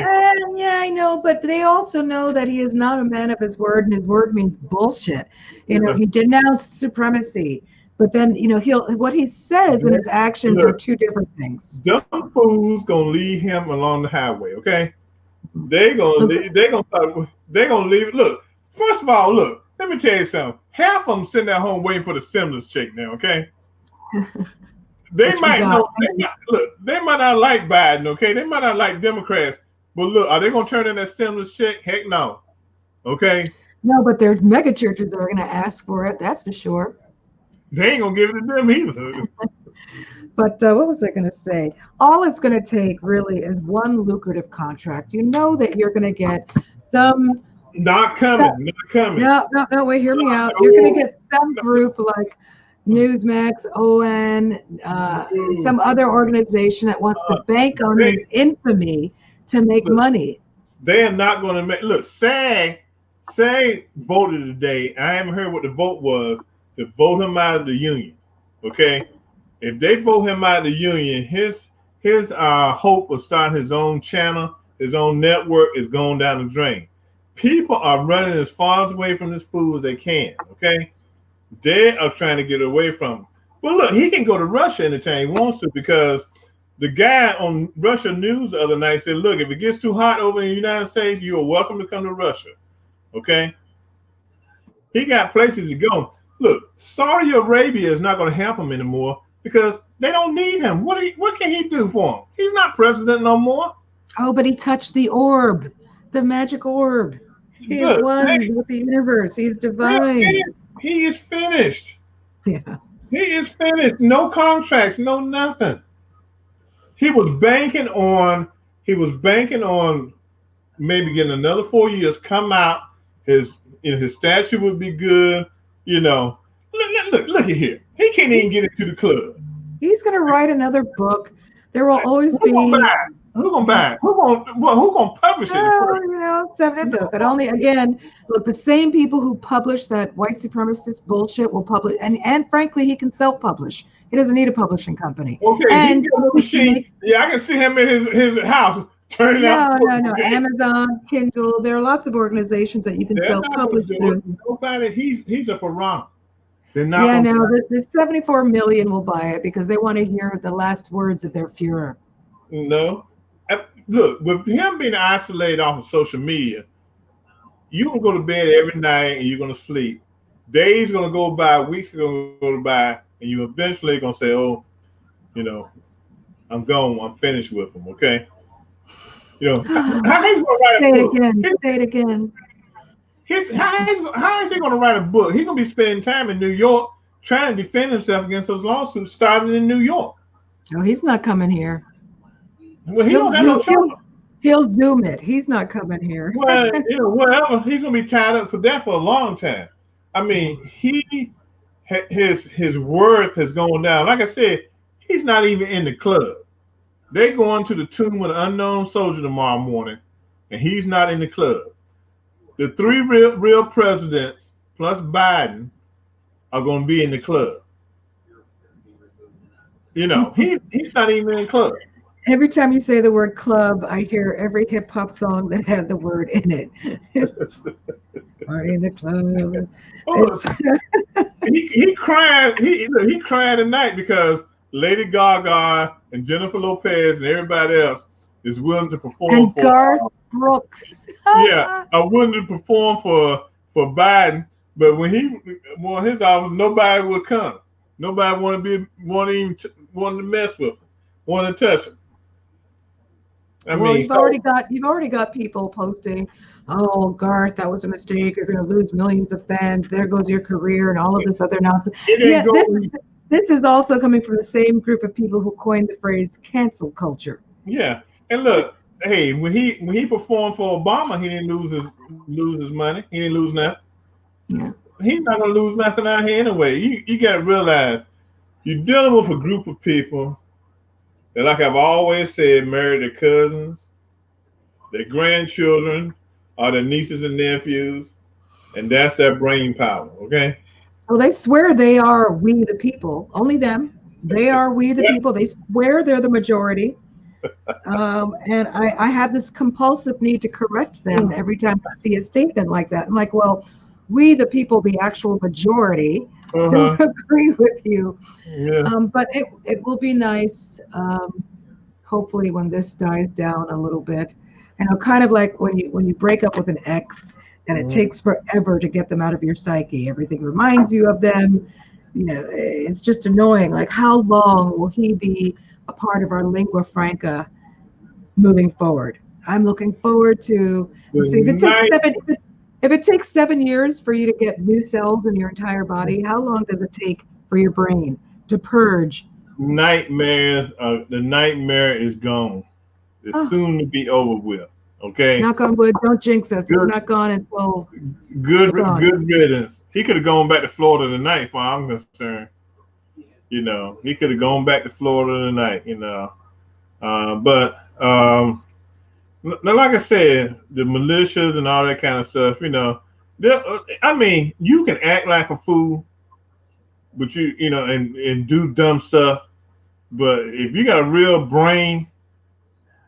Yeah, I know, but they also know that he is not a man of his word, and his word means bullshit. He denounced supremacy, but then, what he says and his actions are two different things. Dumb fools going to leave him along the highway, okay? They're going to leave it. Look, first of all, let me tell you something. Half of them sitting at home waiting for the stimulus check now, okay? They might not like Biden, okay? They might not like Democrats, but look, are they going to turn in that stimulus check? Heck no, okay? No, but there's mega churches that are going to ask for it, that's for sure. They ain't going to give it to them either. But what was I going to say? All it's going to take really is one lucrative contract. You know that you're going to get some... Not coming. No, wait, hear me out. You're going to get some group like Newsmax, ON, some other organization that wants to bank on his infamy to make money. They are not going to make... Look, SAG voted today. I haven't heard what the vote was to vote him out of the union, okay? If they vote him out of the union, his hope of starting his own channel, his own network is going down the drain. People are running as far away from this fool as they can, okay? They are trying to get away from him. Well, look, he can go to Russia anytime he wants to because The guy on Russia News the other night said, look, if it gets too hot over in the United States, you are welcome to come to Russia. Okay? He got places to go. Look, Saudi Arabia is not going to help him anymore because they don't need him. What can he do for him? He's not president no more. Oh, but he touched the orb, the magic orb. He is one with the universe. He's divine. He is finished. Yeah. He is finished. No contracts, no nothing. He was banking on maybe getting another 4 years, come out, his stature would be good, you know. Look at here. He can't even get into the club. He's gonna write another book. There will always be Who's gonna buy it? Who's gonna publish it? You know, but only again, look, the same people who publish that white supremacist bullshit will publish, and frankly, he can self-publish. He doesn't need a publishing company. Okay, and yeah, I can see him in his house turning out. No. Amazon, Kindle. There are lots of organizations that you can self-publish through. Nobody. He's a piranha. They're not. Yeah, no. The 74 million will buy it because they want to hear the last words of their Führer. No. Look, with him being isolated off of social media, you can go to bed every night and you're going to sleep. Days going to go by, weeks are going to go by, and you eventually going to say, oh, you know, I'm gone. I'm finished with him, okay? You know, how he's going to write a book? Say it again. How is he going to write a book? He's going to be spending time in New York trying to defend himself against those lawsuits starting in New York. No, he's not coming here. Well, he'll Zoom it. He's not coming here. Well, you know, whatever. He's gonna be tied up for that for a long time. I mean, his worth has gone down. Like I said, he's not even in the club. They're going to the tomb of the unknown soldier tomorrow morning, and he's not in the club. The three real presidents plus Biden are going to be in the club. You know, he's not even in the club. Every time you say the word club, I hear every hip hop song that had the word in it. It's party in the club. He cried. He cried tonight because Lady Gaga and Jennifer Lopez and everybody else is willing to perform and for Garth Brooks. Yeah, are willing to perform for Biden, but when he won his album, nobody would come. Nobody want to mess with him, want to touch him. You've already got people posting, oh, Garth, that was a mistake. You're going to lose millions of fans. There goes your career and all of this other nonsense. Yeah, this is also coming from the same group of people who coined the phrase cancel culture. Yeah, and look, hey, when he performed for Obama, he didn't lose his money. He didn't lose nothing. Yeah, he's not going to lose nothing out here anyway. You got to realize you're dealing with a group of people. And like I've always said, marry their cousins, their grandchildren, or their nieces and nephews, and that's their brain power, okay? Well, they swear they are we the people. Only them. They are we the people. They swear they're the majority. And I have this compulsive need to correct them every time I see a statement like that. I'm like, well, we the people, the actual majority, don't agree with you. Yeah. But it will be nice, hopefully, when this dies down a little bit. And kind of like when you break up with an ex and it takes forever to get them out of your psyche. Everything reminds you of them. You know, it's just annoying. Like, how long will he be a part of our lingua franca moving forward? I'm looking forward to see if it takes 7 years for you to get new cells in your entire body, how long does it take for your brain to purge? Nightmares. The nightmare is gone. It's soon to be over with. Okay. Knock on wood. Don't jinx us. It's not gone until. Good riddance. He could have gone back to Florida tonight, as far as I'm concerned. You know, he could have gone back to Florida tonight. You know, but. Now, like I said, the militias and all that kind of stuff, you know, I mean, you can act like a fool, but you know, and do dumb stuff. But if you got a real brain,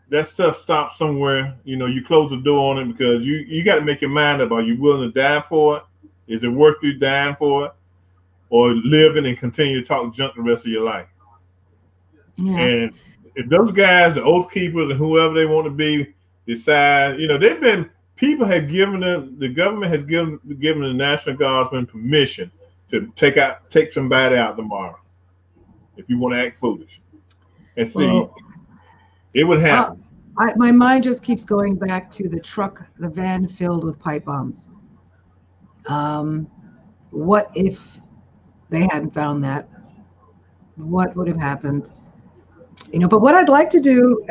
that stuff stops somewhere. You know, you close the door on it because you got to make your mind up. Are you willing to die for it? Is it worth you dying for it? Or living and continue to talk junk the rest of your life? Yeah. if those guys, the oath keepers and whoever they want to be, decide, people have given them, the government has given the National Guardsmen permission to take somebody out tomorrow if you want to act foolish. And see, it would happen. My mind just keeps going back to the van filled with pipe bombs. What if they hadn't found that? What would have happened? But what I'd like to do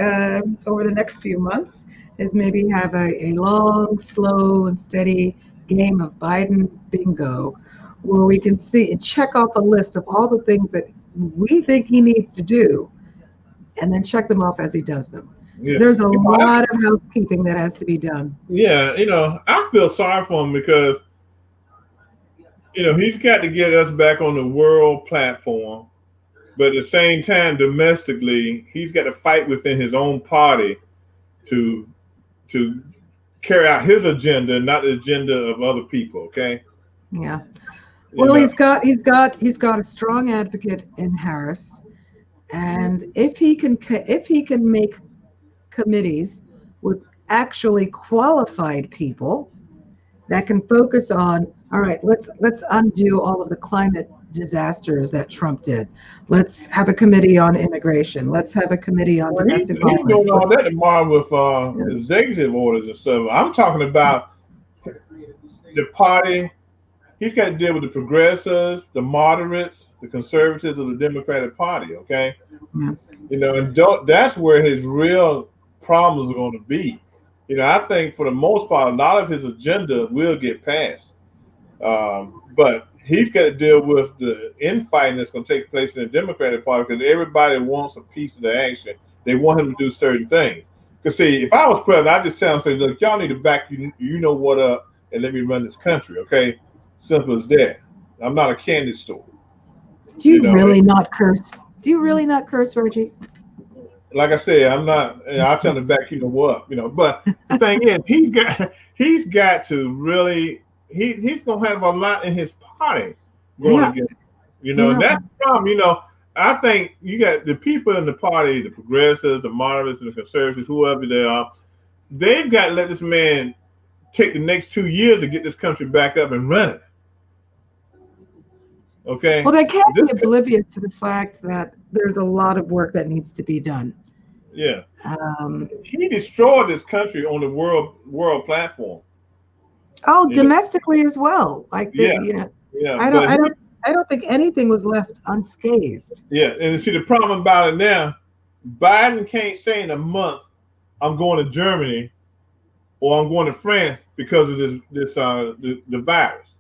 over the next few months is maybe have a long, slow, and steady game of Biden bingo, where we can see and check off a list of all the things that we think he needs to do, and then check them off as he does them. Yeah. There's a lot of housekeeping that has to be done. Yeah, I feel sorry for him because, he's got to get us back on the world platform, but at the same time, domestically, he's got to fight within his own party to carry out his agenda, not the agenda of other people. Okay. Yeah. Well, he's got a strong advocate in Harris, and if he can make committees with actually qualified people that can focus on, all right, let's undo all of the climate disasters that Trump did. Let's have a committee on immigration. Let's have a committee on domestic violence. He's doing all that tomorrow with executive orders and stuff. I'm talking about the party. He's got to deal with the progressives, the moderates, the conservatives of the Democratic Party. Okay, and that's where his real problems are going to be. I think for the most part, a lot of his agenda will get passed. But he's got to deal with the infighting that's going to take place in the Democratic Party because everybody wants a piece of the action. They want him to do certain things. Because see, if I was president, I'd just tell him, say, look, y'all need to back you know what up and let me run this country, okay? Simple as that. I'm not a candy store. Do you really not curse? Do you really not curse, Reggie? Like I said, I'm not. I'll tell him to back what. But the thing is, he's got to really. He's gonna have a lot in his party going against. And that's the problem. I think you got the people in the party, the progressives, the moderates, and the conservatives, whoever they are. They've got to let this man take the next 2 years to get this country back up and running. Okay. Well, they can't be oblivious to the fact that there's a lot of work that needs to be done. Yeah. He destroyed this country on the world platform. Oh, domestically as well. Like, I don't think anything was left unscathed. Yeah, and see the problem about it now, Biden can't say in a month, I'm going to Germany or I'm going to France because of the virus.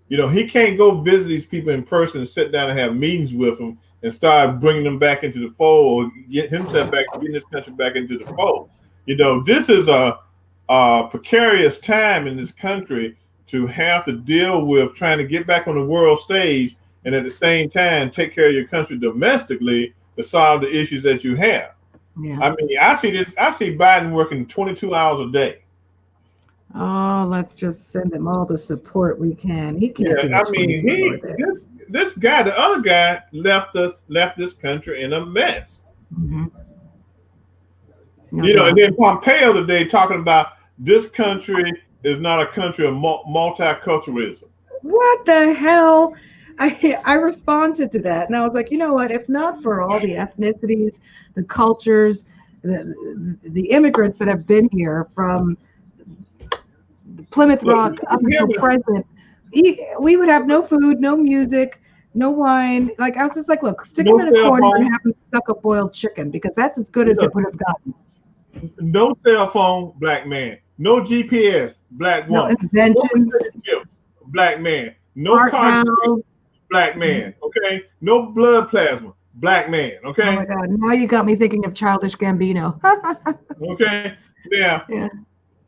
He can't go visit these people in person and sit down and have meetings with them and start bringing them back into the fold or get himself back, getting this country back into the fold. This is a precarious time in this country to have to deal with trying to get back on the world stage and at the same time take care of your country domestically to solve the issues that you have. Yeah. I mean, I see Biden working 22 hours a day. Oh, let's just send him all the support we can. He can't. Yeah, I mean, this guy, the other guy, left this country in a mess. Mm-hmm. And then Pompeo today talking about this country is not a country of multiculturalism. What the hell? I responded to that, and I was like, you know what? If not for all the ethnicities, the cultures, the immigrants that have been here from Plymouth Rock up until present, we would have no food, no music, no wine. Like, I was just like, look, stick him in a corner and have him suck a boiled chicken because that's as good as it would have gotten. No cell phone, black man. No GPS, black woman. No inventions, black man. No car, black man. Okay. No blood plasma, black man. Okay. Oh my God! Now you got me thinking of Childish Gambino. Okay. Now,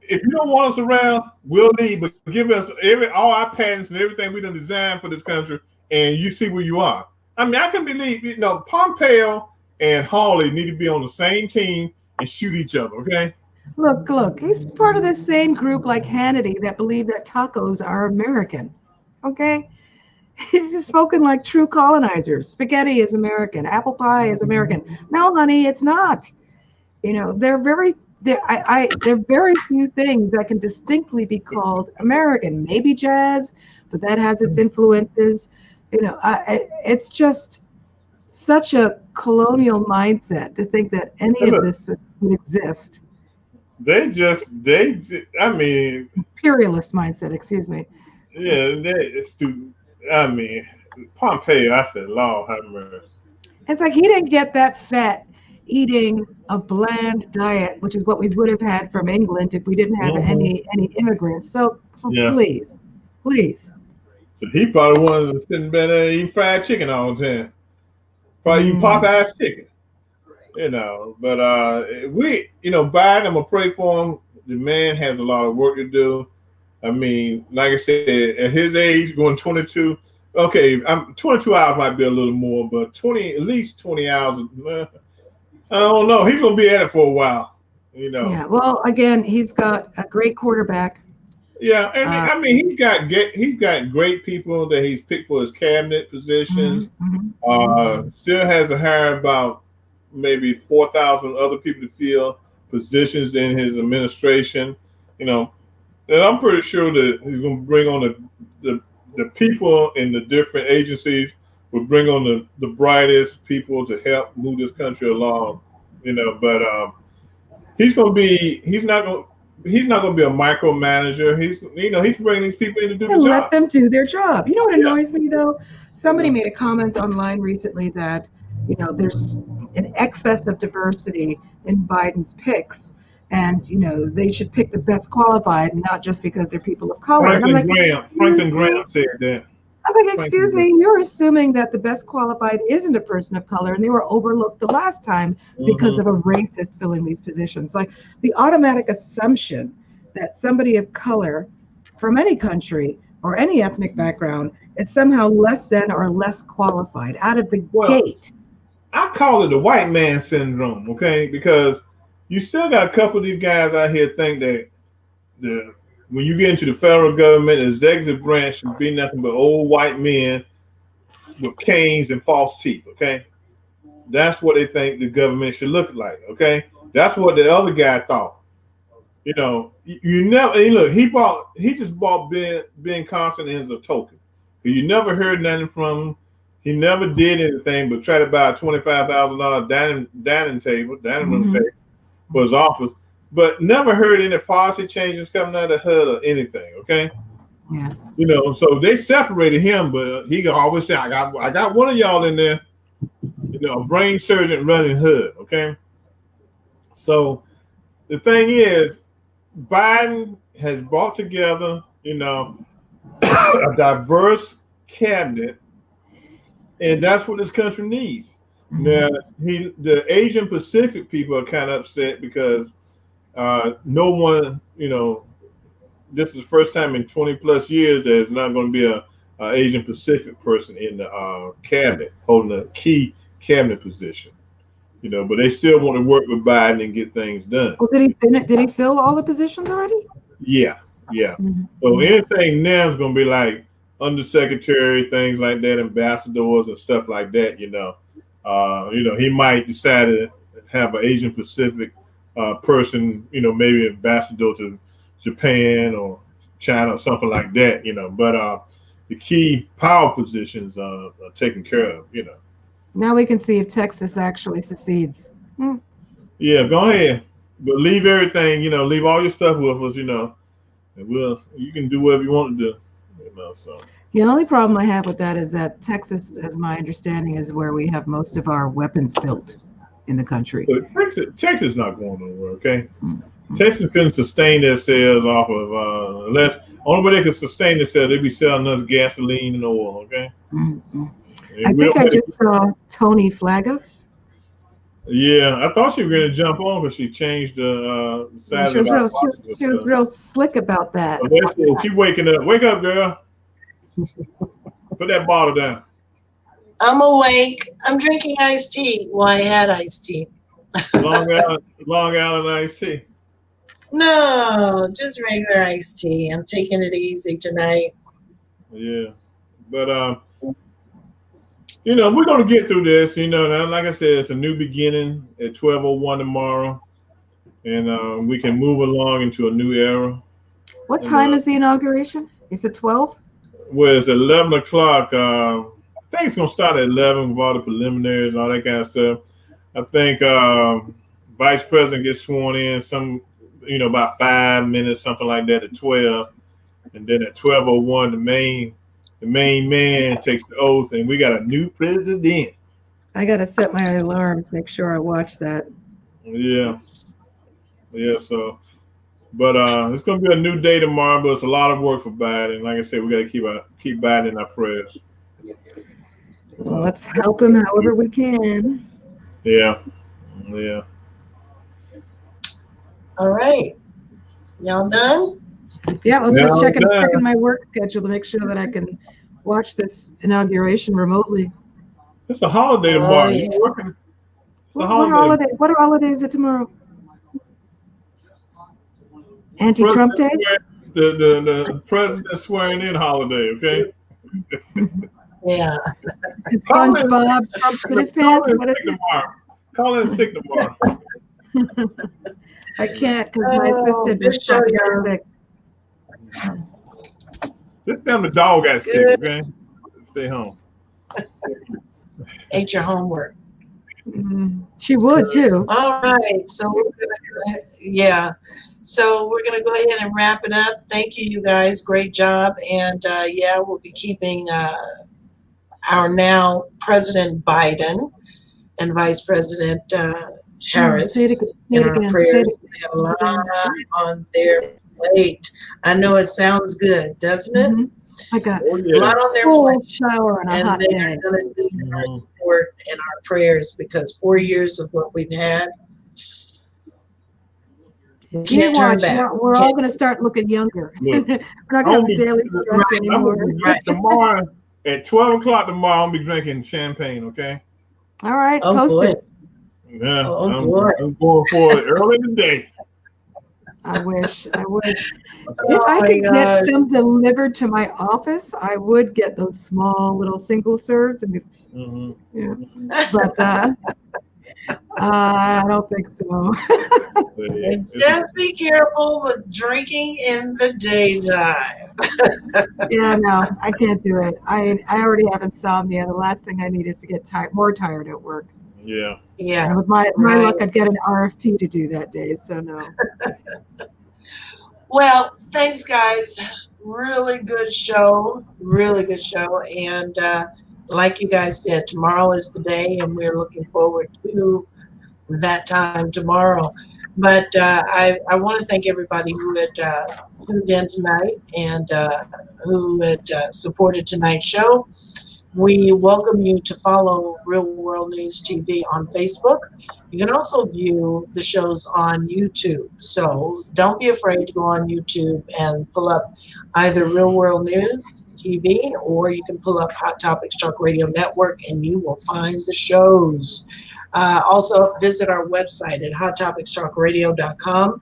if you don't want us around, we'll leave. But give us all our patents and everything we done designed for this country, and you see where you are. I mean, I can believe Pompeo and Hawley need to be on the same team and shoot each other. Okay. Look, he's part of the same group like Hannity that believe that tacos are American. Okay? He's just spoken like true colonizers. Spaghetti is American. Apple pie is American. No, honey, it's not. You know, there are very few things that can distinctly be called American. Maybe jazz, but that has its influences. You know, it's just such a colonial mindset to think that any of this would exist. I mean, Imperialist mindset, excuse me. yeah, it's too. I mean, Pompeo. I said, Lord have mercy. It's like he didn't get that fat eating a bland diet, which is what we would have had from England if we didn't have any immigrants. So please. So he probably wanted to sit in bed and eat fried chicken all the time. Probably eat Popeye's chicken. You know, but Biden, I'm gonna pray for him. The man has a lot of work to do. I mean, like I said, at his age, going 22. Okay, 22 hours might be a little more, but at least 20 hours. I don't know. He's gonna be at it for a while. You know. Yeah. Well, again, he's got a great quarterback. Yeah, and I mean, he's got great people that he's picked for his cabinet positions. Still has to hire about maybe 4,000 other people to fill positions in his administration. You know, and I'm pretty sure that he's going to bring on the people in the different agencies. Will bring on the brightest people to help move this country along. You know, but he's not going to be a micromanager. He's bringing these people in to do the job. Let them do their job. You know what annoys me though? Somebody made a comment online recently that, you know, there's an excess of diversity in Biden's picks, and you know they should pick the best qualified, and not just because they're people of color. Franklin Graham said that. I was like, excuse me, you're assuming that the best qualified isn't a person of color, and they were overlooked the last time because of a racist filling these positions. Like the automatic assumption that somebody of color from any country or any ethnic background is somehow less than or less qualified out of the gate. I call it the white man syndrome, okay? Because you still got a couple of these guys out here think that when you get into the federal government, the executive branch should be nothing but old white men with canes and false teeth, okay? That's what they think the government should look like, okay? That's what the other guy thought. You know, you never, and look, he just bought Ben Carson as a token. You never heard nothing from him. He never did anything but try to buy a $25,000 dining room table for his office, but never heard any policy changes coming out of the HUD or anything. Okay, yeah, you know, so they separated him, but he can always say, "I got one of y'all in there," you know, a brain surgeon running HUD. Okay, so the thing is, Biden has brought together, you know, a diverse cabinet. And that's what this country needs. Now, the Asian Pacific people are kind of upset because no one, you know, this is the first time in 20 plus years there's not going to be a Asian Pacific person in the cabinet holding a key cabinet position. You know, but they still want to work with Biden and get things done. Well, did he fill all the positions already? Yeah. So anything now is going to be like undersecretary, things like that, ambassadors and stuff like that. You know, he might decide to have an Asian Pacific person. You know, maybe ambassador to Japan or China or something like that. You know, but the key power positions are taken care of. You know. Now we can see if Texas actually succeeds. Yeah, go ahead, but leave everything. You know, leave all your stuff with us. You know, and you can do whatever you want to do. You know, so. The only problem I have with that is that Texas, as my understanding, is where we have most of our weapons built in the country. But Texas is not going nowhere, okay? Texas couldn't sustain their sales off of unless only way they could sustain themselves, they'd be selling us gasoline and oil, okay? I think I just saw Tony Flagus. Yeah, I thought she was going to jump on, but she changed the size of her. She was real slick about that. So she waking up. Wake up, girl. Put that bottle down. I'm awake. I'm drinking iced tea. Well, I had iced tea. Long Island iced tea. No, just regular iced tea. I'm taking it easy tonight. Yeah. But you know, we're gonna get through this. You know, now, like I said, it's a new beginning at 12:01 tomorrow, and we can move along into a new era. What time is the inauguration? Is it 12? Well, it's 11 o'clock. I think it's gonna start at 11 with all the preliminaries and all that kind of stuff. I think Vice President gets sworn in about 5 minutes, something like that, at 12, and then at 12:01, the main man takes the oath, and we got a new president. I gotta set my alarms. Make sure I watch that. Yeah. So, but it's gonna be a new day tomorrow, but it's a lot of work for Biden. Like I said, we gotta keep Biden in our prayers. Well, let's help him however we can. Yeah. All right. Y'all done? Yeah, I was Yeah, just checking okay. my work schedule to make sure that I can watch this inauguration remotely. It's a holiday tomorrow. yeah. You working? It's a What holiday. holiday? What holiday is it tomorrow? Anti-Trump Day? The president swearing in holiday, okay? Yeah. Is SpongeBob Trump in his pants? What is it? Call in sick tomorrow. I can't because my assistant good just show, got y'all. sick. This time the dog got sick, okay? Stay home. Ate your homework. She would too. All right. So we're gonna go ahead and wrap it up. Thank you, you guys. Great job. And we'll be keeping our now President Biden and Vice President Harris in our prayers. They have a lot on their plate. I know it sounds good, doesn't it? I got A lot on their full plate. shower and a And hot they day. are going to need our support and our prayers because 4 years of what we've had, we You can't turn watch, back. we're all going to start looking younger. Look, We're not going to have daily stress anymore. Tomorrow at 12 o'clock tomorrow, I'll be drinking champagne, okay? All right, Oh, post boy. it. Yeah, Oh, boy. I'm going for it early today. I wish. If Oh, I my could God. get some delivered to my office, I would get those small little single serves. But I don't think so. And just be careful with drinking in the daytime. Yeah, no, I can't do it. I already have insomnia. The last thing I need is to get more tired at work. Yeah. Yeah. And with my Right. luck, I'd get an RFP to do that day. So no. Well, thanks, guys. Really good show. And like you guys said, tomorrow is the day, and we're looking forward to that time tomorrow. But I want to thank everybody who had tuned in tonight and who had supported tonight's show. We welcome you to follow Real World News TV on Facebook. You can also view the shows on YouTube. So don't be afraid to go on YouTube and pull up either Real World News TV, or you can pull up Hot Topics Talk Radio Network and you will find the shows. Also visit our website at hottopicstalkradio.com.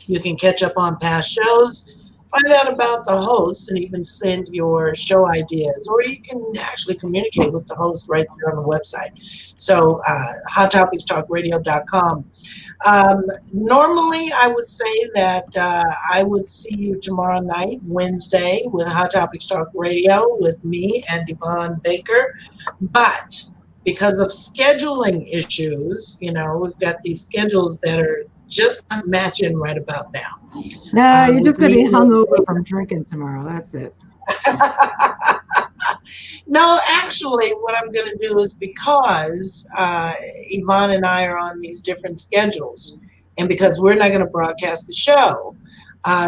You can catch up on past shows, find out about the hosts, and even send your show ideas, or you can actually communicate with the host right there on the website. So hottopicstalkradio.com. Normally, I would say that I would see you tomorrow night, Wednesday, with Hot Topics Talk Radio with me and Yvonne Baker. But because of scheduling issues, we've got these schedules that are just not matching right about now. No, you're just going to be hungover from drinking tomorrow. That's it. No, actually, what I'm going to do is because Yvonne and I are on these different schedules, and because we're not going to broadcast the show,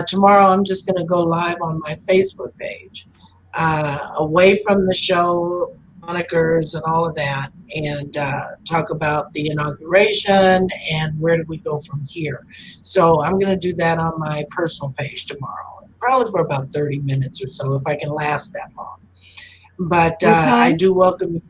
tomorrow I'm just going to go live on my Facebook page, away from the show, monikers and all of that, and talk about the inauguration and where do we go from here. So I'm going to do that on my personal page tomorrow, probably for about 30 minutes or so, if I can last that long. But I do welcome you.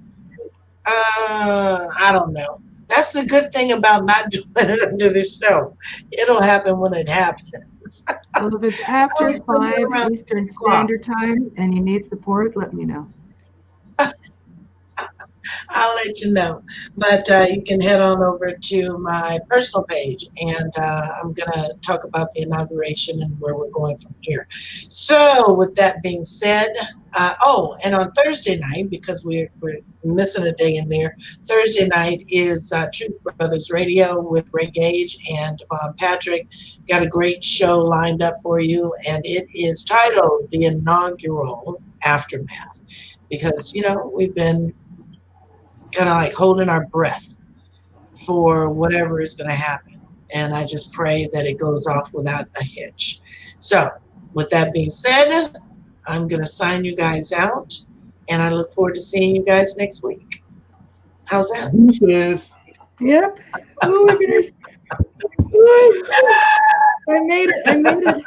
I don't know. That's the good thing about not doing it under the show. It'll happen when it happens. Well, if it's after Always come 5 around Eastern 6 o'clock. Standard Time and you need support, let me know. I'll let you know. But you can head on over to my personal page, and I'm going to talk about the inauguration and where we're going from here. So, with that being said, and on Thursday night, because we're missing a day in there, Thursday night is Truth Brothers Radio with Ray Gage and Patrick. Got a great show lined up for you, and it is titled The Inaugural Aftermath. Because, we've been kind of like holding our breath for whatever is going to happen. And I just pray that it goes off without a hitch. So, with that being said, I'm going to sign you guys out. And I look forward to seeing you guys next week. How's that? Deuces. Yep. Oh my goodness. I made it.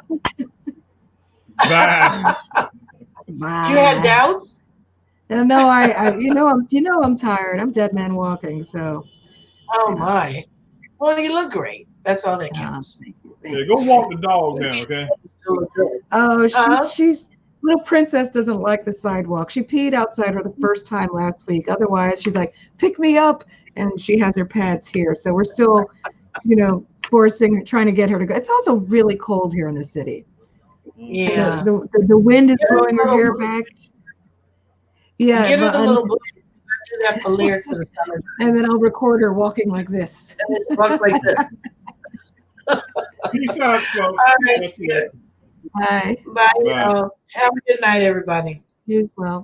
Bye. Bye. You had doubts? And no, I'm tired. I'm dead man walking. So. Oh my. Well, you look great. That's all that counts. Yeah, go walk the dog now, okay? Still look good. Oh, she's little princess doesn't like the sidewalk. She peed outside her the first time last week. Otherwise, she's like, pick me up, and she has her pads here. So we're still, trying to get her to go. It's also really cold here in the city. Yeah. The wind is blowing her hair back. Yeah. Get her the little booties. I do that for Lyric for the summer. And then I'll record her walking like this. And it walks like this. Peace out, folks. All right. Bye. Bye. Have a good night, everybody. You as well.